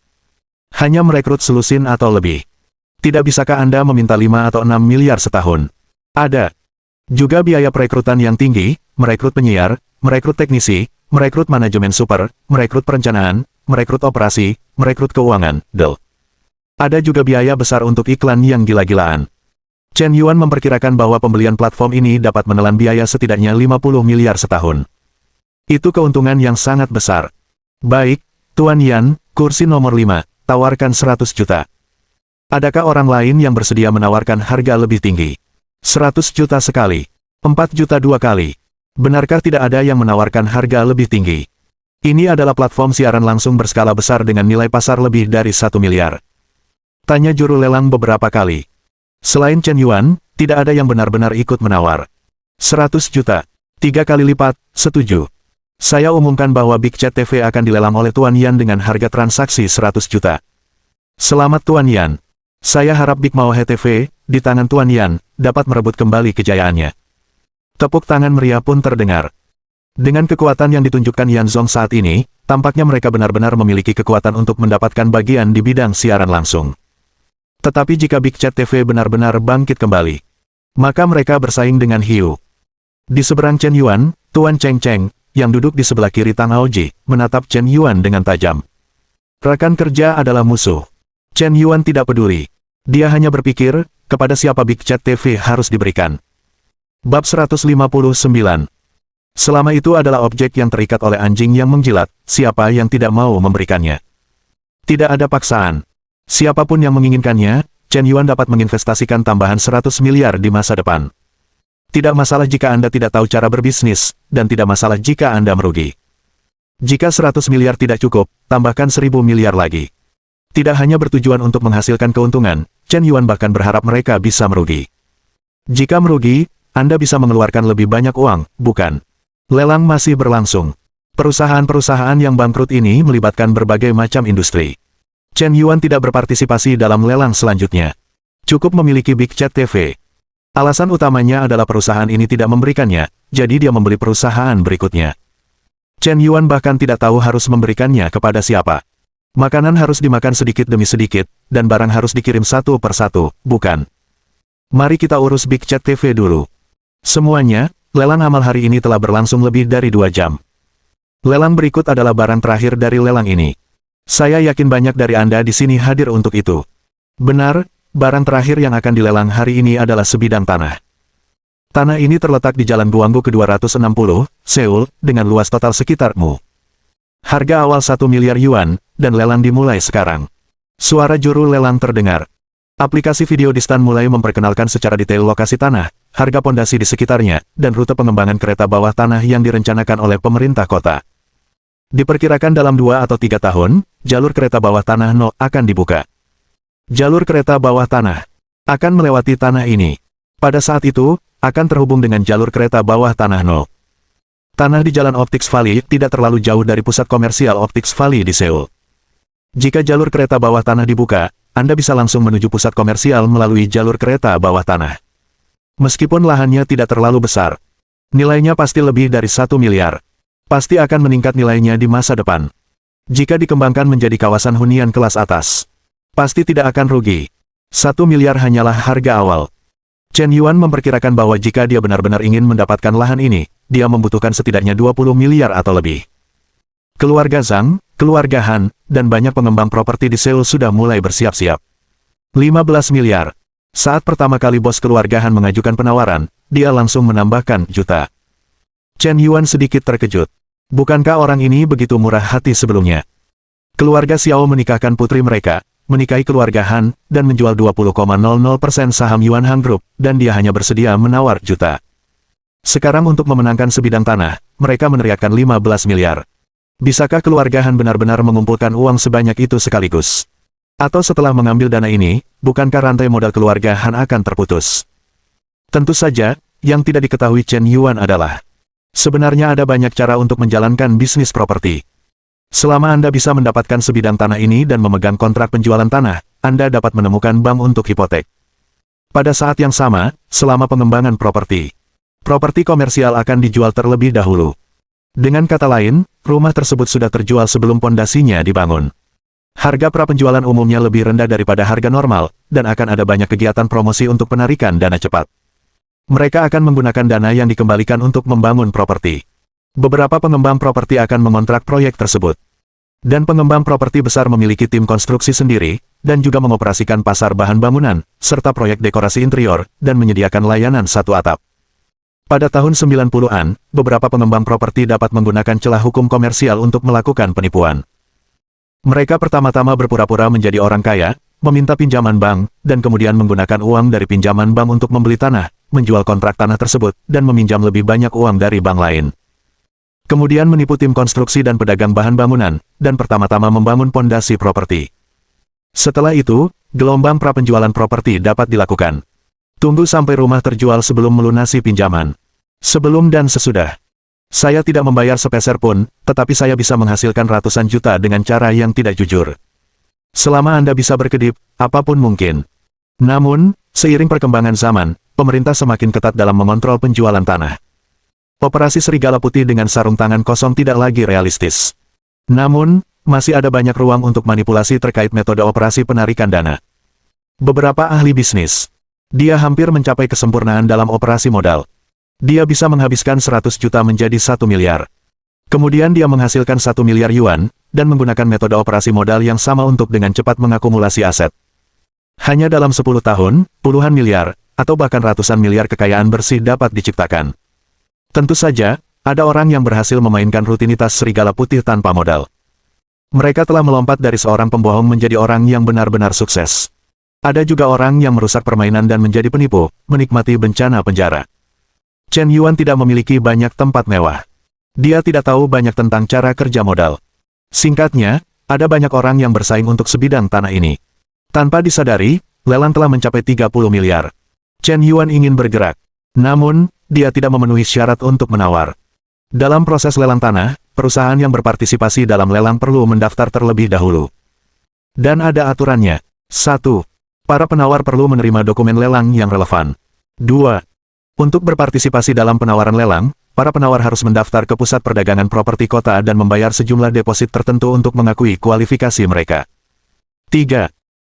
Hanya merekrut selusin atau lebih. Tidak bisakah Anda meminta 5 atau 6 miliar setahun? Ada. Juga biaya perekrutan yang tinggi, merekrut penyiar, merekrut teknisi, merekrut manajemen super, merekrut perencanaan, merekrut operasi, merekrut keuangan, Ada juga biaya besar untuk iklan yang gila-gilaan. Chen Yuan memperkirakan bahwa pembelian platform ini dapat menelan biaya setidaknya 50 miliar setahun. Itu keuntungan yang sangat besar. Baik, Tuan Yan, kursi nomor 5, tawarkan 100 juta. Adakah orang lain yang bersedia menawarkan harga lebih tinggi? 100 juta sekali. 4 juta 2 kali. Benarkah tidak ada yang menawarkan harga lebih tinggi? Ini adalah platform siaran langsung berskala besar dengan nilai pasar lebih dari 1 miliar. Tanya juru lelang beberapa kali. Selain Chen Yuan, tidak ada yang benar-benar ikut menawar. 100 juta. 3 kali lipat, setuju. Saya umumkan bahwa Big Chat TV akan dilelang oleh Tuan Yan dengan harga transaksi 100 juta. Selamat Tuan Yan. Saya harap Big Mao He TV, di tangan Tuan Yan, dapat merebut kembali kejayaannya. Tepuk tangan meriah pun terdengar. Dengan kekuatan yang ditunjukkan Yan Zong saat ini, tampaknya mereka benar-benar memiliki kekuatan untuk mendapatkan bagian di bidang siaran langsung. Tetapi jika Big Chat TV benar-benar bangkit kembali, maka mereka bersaing dengan Hiu. Di seberang Chen Yuan, Tuan Cheng Cheng, yang duduk di sebelah kiri Tang Aoji, menatap Chen Yuan dengan tajam. Rekan kerja adalah musuh. Chen Yuan tidak peduli. Dia hanya berpikir, kepada siapa Big Chat TV harus diberikan. Bab 159. Selama itu adalah objek yang terikat oleh anjing yang menjilat, siapa yang tidak mau memberikannya. Tidak ada paksaan. Siapapun yang menginginkannya, Chen Yuan dapat menginvestasikan tambahan 100 miliar di masa depan. Tidak masalah jika Anda tidak tahu cara berbisnis, dan tidak masalah jika Anda merugi. Jika 100 miliar tidak cukup, tambahkan 1000 miliar lagi. Tidak hanya bertujuan untuk menghasilkan keuntungan, Chen Yuan bahkan berharap mereka bisa merugi. Jika merugi, Anda bisa mengeluarkan lebih banyak uang, bukan? Lelang masih berlangsung. Perusahaan-perusahaan yang bangkrut ini melibatkan berbagai macam industri. Chen Yuan tidak berpartisipasi dalam lelang selanjutnya. Cukup memiliki Big Chat TV. Alasan utamanya adalah perusahaan ini tidak memberikannya, jadi dia membeli perusahaan berikutnya. Chen Yuan bahkan tidak tahu harus memberikannya kepada siapa. Makanan harus dimakan sedikit demi sedikit, dan barang harus dikirim satu persatu, bukan? Mari kita urus Big Chat TV dulu. Semuanya, lelang amal hari ini telah berlangsung lebih dari 2 jam. Lelang berikut adalah barang terakhir dari lelang ini. Saya yakin banyak dari Anda di sini hadir untuk itu. Benar, barang terakhir yang akan dilelang hari ini adalah sebidang tanah. Tanah ini terletak di Jalan Guanggu ke-260, Seoul, dengan luas total sekitar mu. Harga awal 1 miliar yuan, dan lelang dimulai sekarang. Suara juru lelang terdengar. Aplikasi video di stand mulai memperkenalkan secara detail lokasi tanah, harga pondasi di sekitarnya, dan rute pengembangan kereta bawah tanah yang direncanakan oleh pemerintah kota. Diperkirakan dalam 2 atau 3 tahun, jalur kereta bawah tanah No akan dibuka. Jalur kereta bawah tanah akan melewati tanah ini. Pada saat itu, akan terhubung dengan jalur kereta bawah tanah No. Tanah di Jalan Optics Valley tidak terlalu jauh dari pusat komersial Optics Valley di Seoul. Jika jalur kereta bawah tanah dibuka, Anda bisa langsung menuju pusat komersial melalui jalur kereta bawah tanah. Meskipun lahannya tidak terlalu besar, nilainya pasti lebih dari 1 miliar. Pasti akan meningkat nilainya di masa depan. Jika dikembangkan menjadi kawasan hunian kelas atas, pasti tidak akan rugi. 1 miliar hanyalah harga awal. Chen Yuan memperkirakan bahwa jika dia benar-benar ingin mendapatkan lahan ini, dia membutuhkan setidaknya 20 miliar atau lebih. Keluarga Zhang, keluarga Han, dan banyak pengembang properti di Seoul sudah mulai bersiap-siap. 15 miliar. Saat pertama kali bos keluarga Han mengajukan penawaran, dia langsung menambahkan juta. Chen Yuan sedikit terkejut. Bukankah orang ini begitu murah hati sebelumnya? Keluarga Xiao menikahkan putri mereka, menikahi keluarga Han, dan menjual 20,00% saham Yuan Hang Group, dan dia hanya bersedia menawar juta. Sekarang untuk memenangkan sebidang tanah, mereka meneriakkan 15 miliar. Bisakah keluarga Han benar-benar mengumpulkan uang sebanyak itu sekaligus? Atau setelah mengambil dana ini, bukankah rantai modal keluarga Han akan terputus? Tentu saja, yang tidak diketahui Chen Yuan adalah Sebenarnya ada banyak cara untuk menjalankan bisnis properti. Selama Anda bisa mendapatkan sebidang tanah ini dan memegang kontrak penjualan tanah, Anda dapat menemukan bank untuk hipotek. Pada saat yang sama, selama pengembangan properti komersial akan dijual terlebih dahulu. Dengan kata lain, rumah tersebut sudah terjual sebelum pondasinya dibangun. Harga prapenjualan umumnya lebih rendah daripada harga normal, dan akan ada banyak kegiatan promosi untuk penarikan dana cepat. Mereka akan menggunakan dana yang dikembalikan untuk membangun properti. Beberapa pengembang properti akan mengontrak proyek tersebut. Dan pengembang properti besar memiliki tim konstruksi sendiri, dan juga mengoperasikan pasar bahan bangunan, serta proyek dekorasi interior, dan menyediakan layanan satu atap. Pada tahun 90-an, beberapa pengembang properti dapat menggunakan celah hukum komersial untuk melakukan penipuan. Mereka pertama-tama berpura-pura menjadi orang kaya, meminta pinjaman bank, dan kemudian menggunakan uang dari pinjaman bank untuk membeli tanah, menjual kontrak tanah tersebut, dan meminjam lebih banyak uang dari bank lain. Kemudian menipu tim konstruksi dan pedagang bahan bangunan, dan pertama-tama membangun pondasi properti. Setelah itu, gelombang prapenjualan properti dapat dilakukan. Tunggu sampai rumah terjual sebelum melunasi pinjaman. Sebelum dan sesudah. Saya tidak membayar sepeser pun, tetapi saya bisa menghasilkan ratusan juta dengan cara yang tidak jujur. Selama Anda bisa berkedip, apapun mungkin. Namun, seiring perkembangan zaman, pemerintah semakin ketat dalam mengontrol penjualan tanah. Operasi serigala putih dengan sarung tangan kosong tidak lagi realistis. Namun, masih ada banyak ruang untuk manipulasi terkait metode operasi penarikan dana. Beberapa ahli bisnis. Dia hampir mencapai kesempurnaan dalam operasi modal. Dia bisa menghabiskan 100 juta menjadi 1 miliar. Kemudian dia menghasilkan 1 miliar yuan, dan menggunakan metode operasi modal yang sama untuk dengan cepat mengakumulasi aset. Hanya dalam 10 tahun, puluhan miliar, atau bahkan ratusan miliar kekayaan bersih dapat diciptakan. Tentu saja, ada orang yang berhasil memainkan rutinitas serigala putih tanpa modal. Mereka telah melompat dari seorang pembohong menjadi orang yang benar-benar sukses. Ada juga orang yang merusak permainan dan menjadi penipu, menikmati bencana penjara. Chen Yuan tidak memiliki banyak tempat mewah. Dia tidak tahu banyak tentang cara kerja modal. Singkatnya, ada banyak orang yang bersaing untuk sebidang tanah ini. Tanpa disadari, lelang telah mencapai 30 miliar. Chen Yuan ingin bergerak. Namun, dia tidak memenuhi syarat untuk menawar. Dalam proses lelang tanah, perusahaan yang berpartisipasi dalam lelang perlu mendaftar terlebih dahulu. Dan ada aturannya. 1. Para penawar perlu menerima dokumen lelang yang relevan. 2. Untuk berpartisipasi dalam penawaran lelang, para penawar harus mendaftar ke Pusat Perdagangan Properti Kota dan membayar sejumlah deposit tertentu untuk mengakui kualifikasi mereka. 3.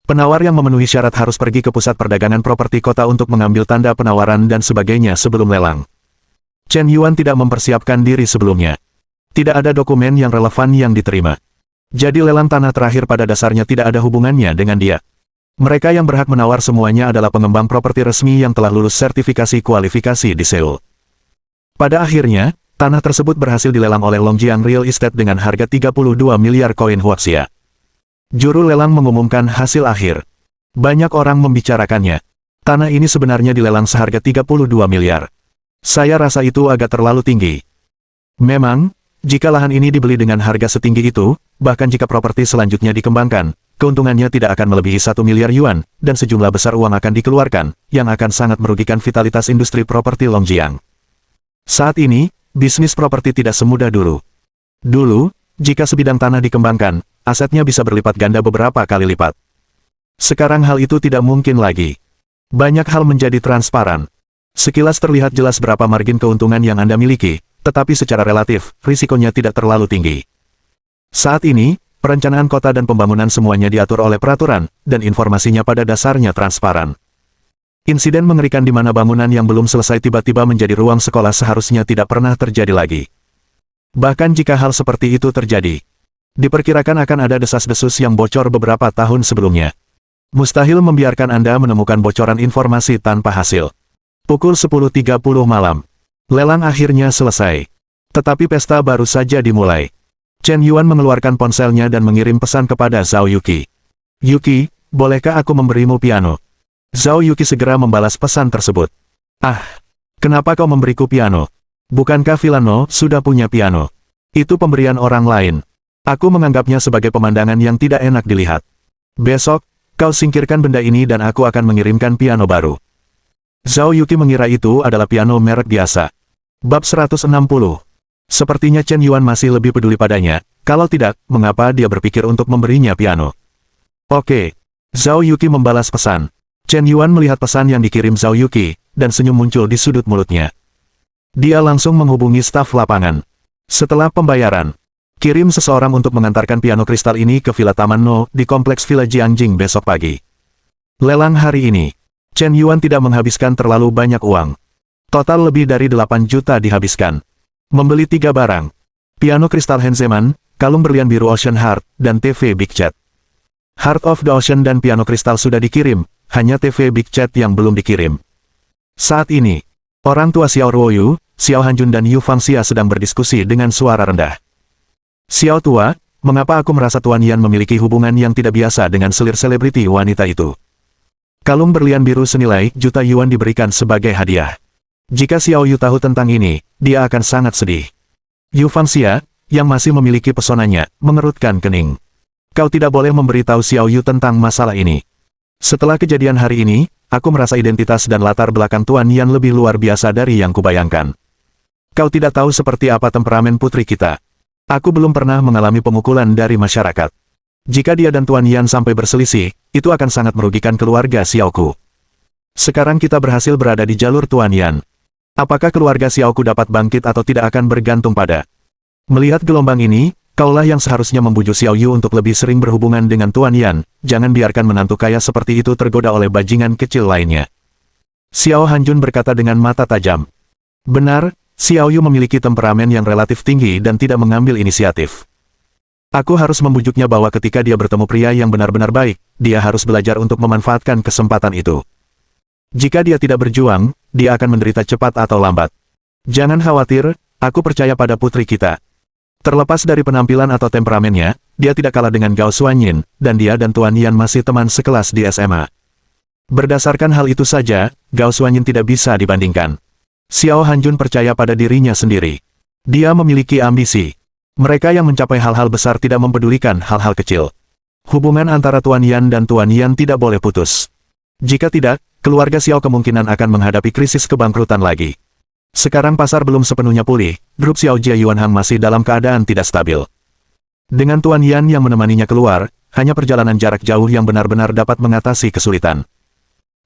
Penawar yang memenuhi syarat harus pergi ke Pusat Perdagangan Properti Kota untuk mengambil tanda penawaran dan sebagainya sebelum lelang. Chen Yuan tidak mempersiapkan diri sebelumnya. Tidak ada dokumen yang relevan yang diterima. Jadi lelang tanah terakhir pada dasarnya tidak ada hubungannya dengan dia. Mereka yang berhak menawar semuanya adalah pengembang properti resmi yang telah lulus sertifikasi kualifikasi di Seoul. Pada akhirnya, tanah tersebut berhasil dilelang oleh Longjiang Real Estate dengan harga 32 miliar koin Huaxia. Juru lelang mengumumkan hasil akhir. Banyak orang membicarakannya. Tanah ini sebenarnya dilelang seharga 32 miliar. Saya rasa itu agak terlalu tinggi. Memang, jika lahan ini dibeli dengan harga setinggi itu, bahkan jika properti selanjutnya dikembangkan, keuntungannya tidak akan melebihi 1 miliar yuan, dan sejumlah besar uang akan dikeluarkan, yang akan sangat merugikan vitalitas industri properti Longjiang. Saat ini, bisnis properti tidak semudah dulu. Dulu, jika sebidang tanah dikembangkan, asetnya bisa berlipat ganda beberapa kali lipat. Sekarang hal itu tidak mungkin lagi. Banyak hal menjadi transparan. Sekilas terlihat jelas berapa margin keuntungan yang Anda miliki, tetapi secara relatif, risikonya tidak terlalu tinggi. Saat ini, perencanaan kota dan pembangunan semuanya diatur oleh peraturan, dan informasinya pada dasarnya transparan. Insiden mengerikan di mana bangunan yang belum selesai tiba-tiba menjadi ruang sekolah seharusnya tidak pernah terjadi lagi. Bahkan jika hal seperti itu terjadi, diperkirakan akan ada desas-desus yang bocor beberapa tahun sebelumnya. Mustahil membiarkan Anda menemukan bocoran informasi tanpa hasil. Pukul 10.30 malam. Lelang akhirnya selesai. Tetapi pesta baru saja dimulai. Chen Yuan mengeluarkan ponselnya dan mengirim pesan kepada Zhao Yuqi. Yuqi, bolehkah aku memberimu piano? Zhao Yuqi segera membalas pesan tersebut. Ah, kenapa kau memberiku piano? Bukankah Villano sudah punya piano? Itu pemberian orang lain. Aku menganggapnya sebagai pemandangan yang tidak enak dilihat. Besok, kau singkirkan benda ini dan aku akan mengirimkan piano baru. Zhao Yuqi mengira itu adalah piano merek biasa. Bab 160. Sepertinya Chen Yuan masih lebih peduli padanya, kalau tidak, mengapa dia berpikir untuk memberinya piano? Oke. Zhao Yuqi membalas pesan. Chen Yuan melihat pesan yang dikirim Zhao Yuqi, dan senyum muncul di sudut mulutnya. Dia langsung menghubungi staf lapangan. Setelah pembayaran, kirim seseorang untuk mengantarkan piano kristal ini ke Villa Taman No di kompleks Villa Jiangjing besok pagi. Lelang hari ini, Chen Yuan tidak menghabiskan terlalu banyak uang. Total lebih dari 8 juta dihabiskan. Membeli 3 barang. Piano kristal Henzeman, kalung berlian biru Ocean Heart, dan TV Big Chat. Heart of the Ocean dan piano kristal sudah dikirim, hanya TV Big Chat yang belum dikirim. Saat ini, orang tua Xiao Ruoyu, Xiao Hanjun dan Yu Fangxia sedang berdiskusi dengan suara rendah. Xiao tua, mengapa aku merasa Tuan Yan memiliki hubungan yang tidak biasa dengan selir selebriti wanita itu? Kalung berlian biru senilai juta yuan diberikan sebagai hadiah. Jika Xiao Yu tahu tentang ini, dia akan sangat sedih. Yu Fangxia, yang masih memiliki pesonanya, mengerutkan kening. Kau tidak boleh memberitahu Xiao Yu tentang masalah ini. Setelah kejadian hari ini, aku merasa identitas dan latar belakang Tuan Yan lebih luar biasa dari yang kubayangkan. Kau tidak tahu seperti apa temperamen putri kita. Aku belum pernah mengalami pemukulan dari masyarakat. Jika dia dan Tuan Yan sampai berselisih, itu akan sangat merugikan keluarga Xiaoku. Sekarang kita berhasil berada di jalur Tuan Yan. Apakah keluarga Xiaoku dapat bangkit atau tidak akan bergantung pada. Melihat gelombang ini, kaulah yang seharusnya membujuk Xiao Yu untuk lebih sering berhubungan dengan Tuan Yan, jangan biarkan menantu kaya seperti itu tergoda oleh bajingan kecil lainnya. Xiao Hanjun berkata dengan mata tajam. Benar, Xiao Yu memiliki temperamen yang relatif tinggi dan tidak mengambil inisiatif. Aku harus membujuknya bahwa ketika dia bertemu pria yang benar-benar baik, dia harus belajar untuk memanfaatkan kesempatan itu. Jika dia tidak berjuang, dia akan menderita cepat atau lambat. Jangan khawatir, aku percaya pada putri kita. Terlepas dari penampilan atau temperamennya, dia tidak kalah dengan Gao Xuanyin, dan dia dan Tuan Yan masih teman sekelas di SMA. Berdasarkan hal itu saja, Gao Xuanyin tidak bisa dibandingkan. Xiao Hanjun percaya pada dirinya sendiri. Dia memiliki ambisi. Mereka yang mencapai hal-hal besar tidak mempedulikan hal-hal kecil. Hubungan antara Tuan Yan dan Tuan Yan tidak boleh putus. Jika tidak, keluarga Xiao kemungkinan akan menghadapi krisis kebangkrutan lagi. Sekarang pasar belum sepenuhnya pulih, grup Xiao Jia Yuanhang masih dalam keadaan tidak stabil. Dengan Tuan Yan yang menemaninya keluar, hanya perjalanan jarak jauh yang benar-benar dapat mengatasi kesulitan.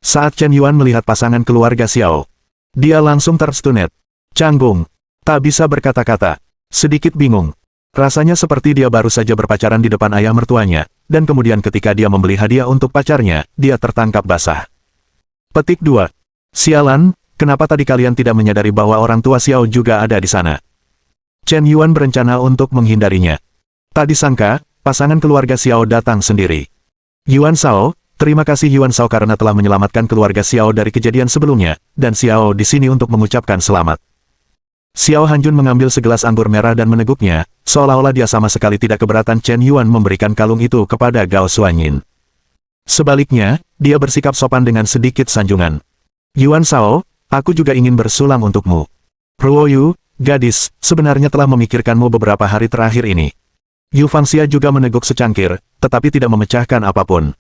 Saat Chen Yuan melihat pasangan keluarga Xiao, dia langsung terstunet. Canggung. Tak bisa berkata-kata. Sedikit bingung. Rasanya seperti dia baru saja berpacaran di depan ayah mertuanya, dan kemudian ketika dia membeli hadiah untuk pacarnya, dia tertangkap basah. Petik 2. Sialan, kenapa tadi kalian tidak menyadari bahwa orang tua Xiao juga ada di sana? Chen Yuan berencana untuk menghindarinya. Tak disangka, pasangan keluarga Xiao datang sendiri. Yuan Shao, terima kasih Yuan Shao karena telah menyelamatkan keluarga Xiao dari kejadian sebelumnya, dan Xiao di sini untuk mengucapkan selamat. Xiao Hanjun mengambil segelas anggur merah dan meneguknya, seolah-olah dia sama sekali tidak keberatan Chen Yuan memberikan kalung itu kepada Gao Xuanyin. Sebaliknya, dia bersikap sopan dengan sedikit sanjungan. Yuan Shao, aku juga ingin bersulang untukmu. Ruoyu, gadis, sebenarnya telah memikirkanmu beberapa hari terakhir ini. Yu Fangxia juga meneguk secangkir, tetapi tidak memecahkan apapun.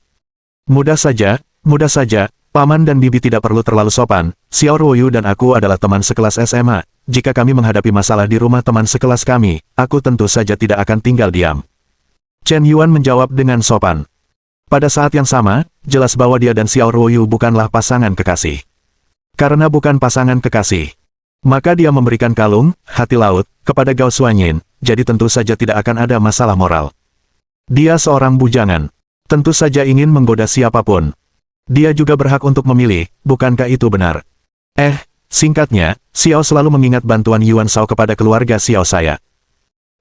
Mudah saja, Paman dan Bibi tidak perlu terlalu sopan, Xiao Ruoyu dan aku adalah teman sekelas SMA. Jika kami menghadapi masalah di rumah teman sekelas kami, aku tentu saja tidak akan tinggal diam. Chen Yuan menjawab dengan sopan. Pada saat yang sama, jelas bahwa dia dan Xiao Ruoyu bukanlah pasangan kekasih. Karena bukan pasangan kekasih, maka dia memberikan kalung, hati laut, kepada Gao Xuanyin, jadi tentu saja tidak akan ada masalah moral. Dia seorang bujangan. Tentu saja ingin menggoda siapapun. Dia juga berhak untuk memilih, bukankah itu benar? Singkatnya, Xiao selalu mengingat bantuan Yuan Shao kepada keluarga Xiao saya.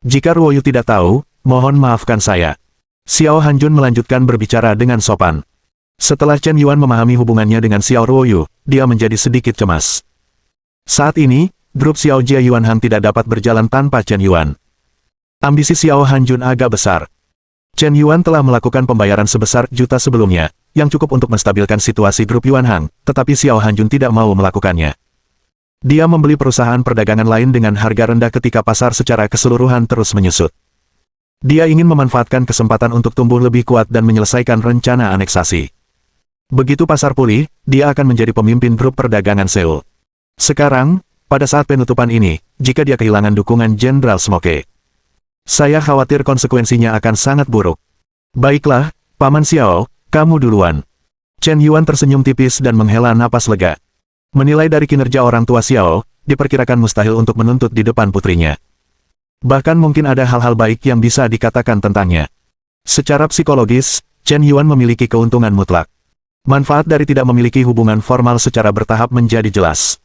Jika Ruoyu tidak tahu, mohon maafkan saya. Xiao Hanjun melanjutkan berbicara dengan sopan. Setelah Chen Yuan memahami hubungannya dengan Xiao Ruoyu, dia menjadi sedikit cemas. Saat ini, grup Xiao Jia Yuanhang tidak dapat berjalan tanpa Chen Yuan. Ambisi Xiao Hanjun agak besar. Chen Yuan telah melakukan pembayaran sebesar juta sebelumnya, yang cukup untuk menstabilkan situasi grup Yuanhang, tetapi Xiao Hanjun tidak mau melakukannya. Dia membeli perusahaan perdagangan lain dengan harga rendah ketika pasar secara keseluruhan terus menyusut. Dia ingin memanfaatkan kesempatan untuk tumbuh lebih kuat dan menyelesaikan rencana aneksasi. Begitu pasar pulih, dia akan menjadi pemimpin grup perdagangan Seoul. Sekarang, pada saat penutupan ini, jika dia kehilangan dukungan Jenderal Smoke. Saya khawatir konsekuensinya akan sangat buruk. Baiklah, Paman Xiao, kamu duluan. Chen Yuan tersenyum tipis dan menghela napas lega. Menilai dari kinerja orang tua Xiao, diperkirakan mustahil untuk menuntut di depan putrinya. Bahkan mungkin ada hal-hal baik yang bisa dikatakan tentangnya. Secara psikologis, Chen Yuan memiliki keuntungan mutlak. Manfaat dari tidak memiliki hubungan formal secara bertahap menjadi jelas.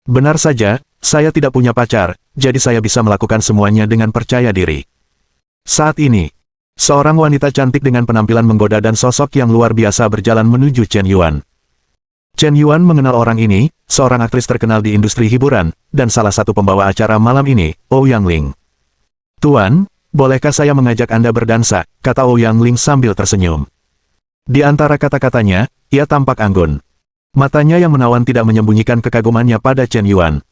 Benar saja, saya tidak punya pacar, jadi saya bisa melakukan semuanya dengan percaya diri. Saat ini, seorang wanita cantik dengan penampilan menggoda dan sosok yang luar biasa berjalan menuju Chen Yuan. Chen Yuan mengenal orang ini, seorang aktris terkenal di industri hiburan, dan salah satu pembawa acara malam ini, Ouyang Ling. Tuan, bolehkah saya mengajak Anda berdansa, kata Ouyang Ling sambil tersenyum. Di antara kata-katanya, ia tampak anggun. Matanya yang menawan tidak menyembunyikan kekagumannya pada Chen Yuan.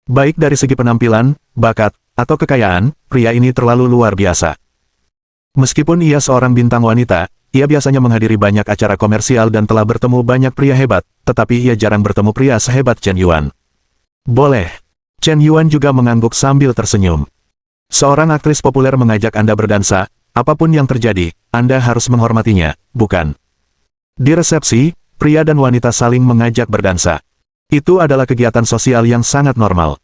Baik dari segi penampilan, bakat, atau kekayaan, pria ini terlalu luar biasa. Meskipun ia seorang bintang wanita, ia biasanya menghadiri banyak acara komersial dan telah bertemu banyak pria hebat, tetapi ia jarang bertemu pria sehebat Chen Yuan. Boleh. Chen Yuan juga mengangguk sambil tersenyum. Seorang aktris populer mengajak Anda berdansa, apapun yang terjadi, Anda harus menghormatinya, bukan? Di resepsi, pria dan wanita saling mengajak berdansa. Itu adalah kegiatan sosial yang sangat normal.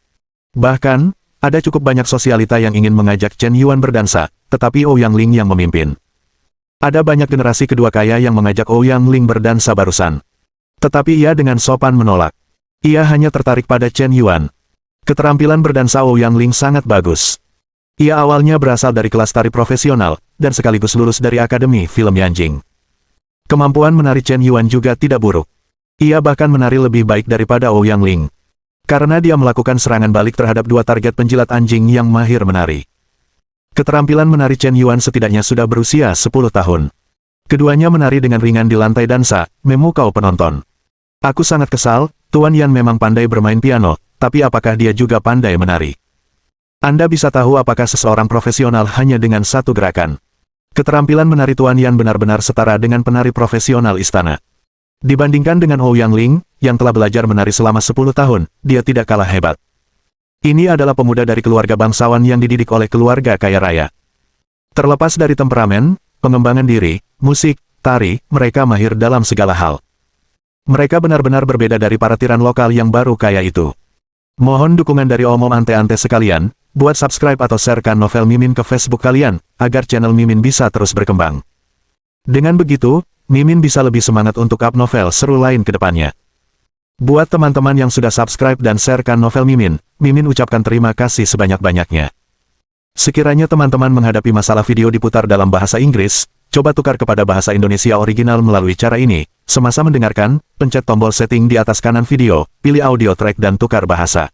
Bahkan, ada cukup banyak sosialita yang ingin mengajak Chen Yuan berdansa, tetapi Ouyang Ling yang memimpin. Ada banyak generasi kedua kaya yang mengajak Ouyang Ling berdansa barusan. Tetapi ia dengan sopan menolak. Ia hanya tertarik pada Chen Yuan. Keterampilan berdansa Ouyang Ling sangat bagus. Ia awalnya berasal dari kelas tari profesional, dan sekaligus lulus dari Akademi Film Yanjing. Kemampuan menari Chen Yuan juga tidak buruk. Ia bahkan menari lebih baik daripada Ouyang Ling. Karena dia melakukan serangan balik terhadap dua target penjilat anjing yang mahir menari. Keterampilan menari Chen Yuan setidaknya sudah berusia 10 tahun. Keduanya menari dengan ringan di lantai dansa, memukau penonton. Aku sangat kesal, Tuan Yan memang pandai bermain piano, tapi apakah dia juga pandai menari? Anda bisa tahu apakah seseorang profesional hanya dengan satu gerakan. Keterampilan menari Tuan Yan benar-benar setara dengan penari profesional istana. Dibandingkan dengan Ouyang Ling, yang telah belajar menari selama 10 tahun, dia tidak kalah hebat. Ini adalah pemuda dari keluarga bangsawan yang dididik oleh keluarga kaya raya. Terlepas dari temperamen, pengembangan diri, musik, tari, mereka mahir dalam segala hal. Mereka benar-benar berbeda dari para tiran lokal yang baru kaya itu. Mohon dukungan dari omom ante-ante sekalian, buat subscribe atau sharekan novel Mimin ke Facebook kalian, agar channel Mimin bisa terus berkembang. Dengan begitu, Mimin bisa lebih semangat untuk up novel seru lain ke depannya. Buat teman-teman yang sudah subscribe dan sharekan novel Mimin, Mimin ucapkan terima kasih sebanyak-banyaknya. Sekiranya teman-teman menghadapi masalah video diputar dalam bahasa Inggris, coba tukar kepada bahasa Indonesia original melalui cara ini. Semasa mendengarkan, pencet tombol setting di atas kanan video, pilih audio track dan tukar bahasa.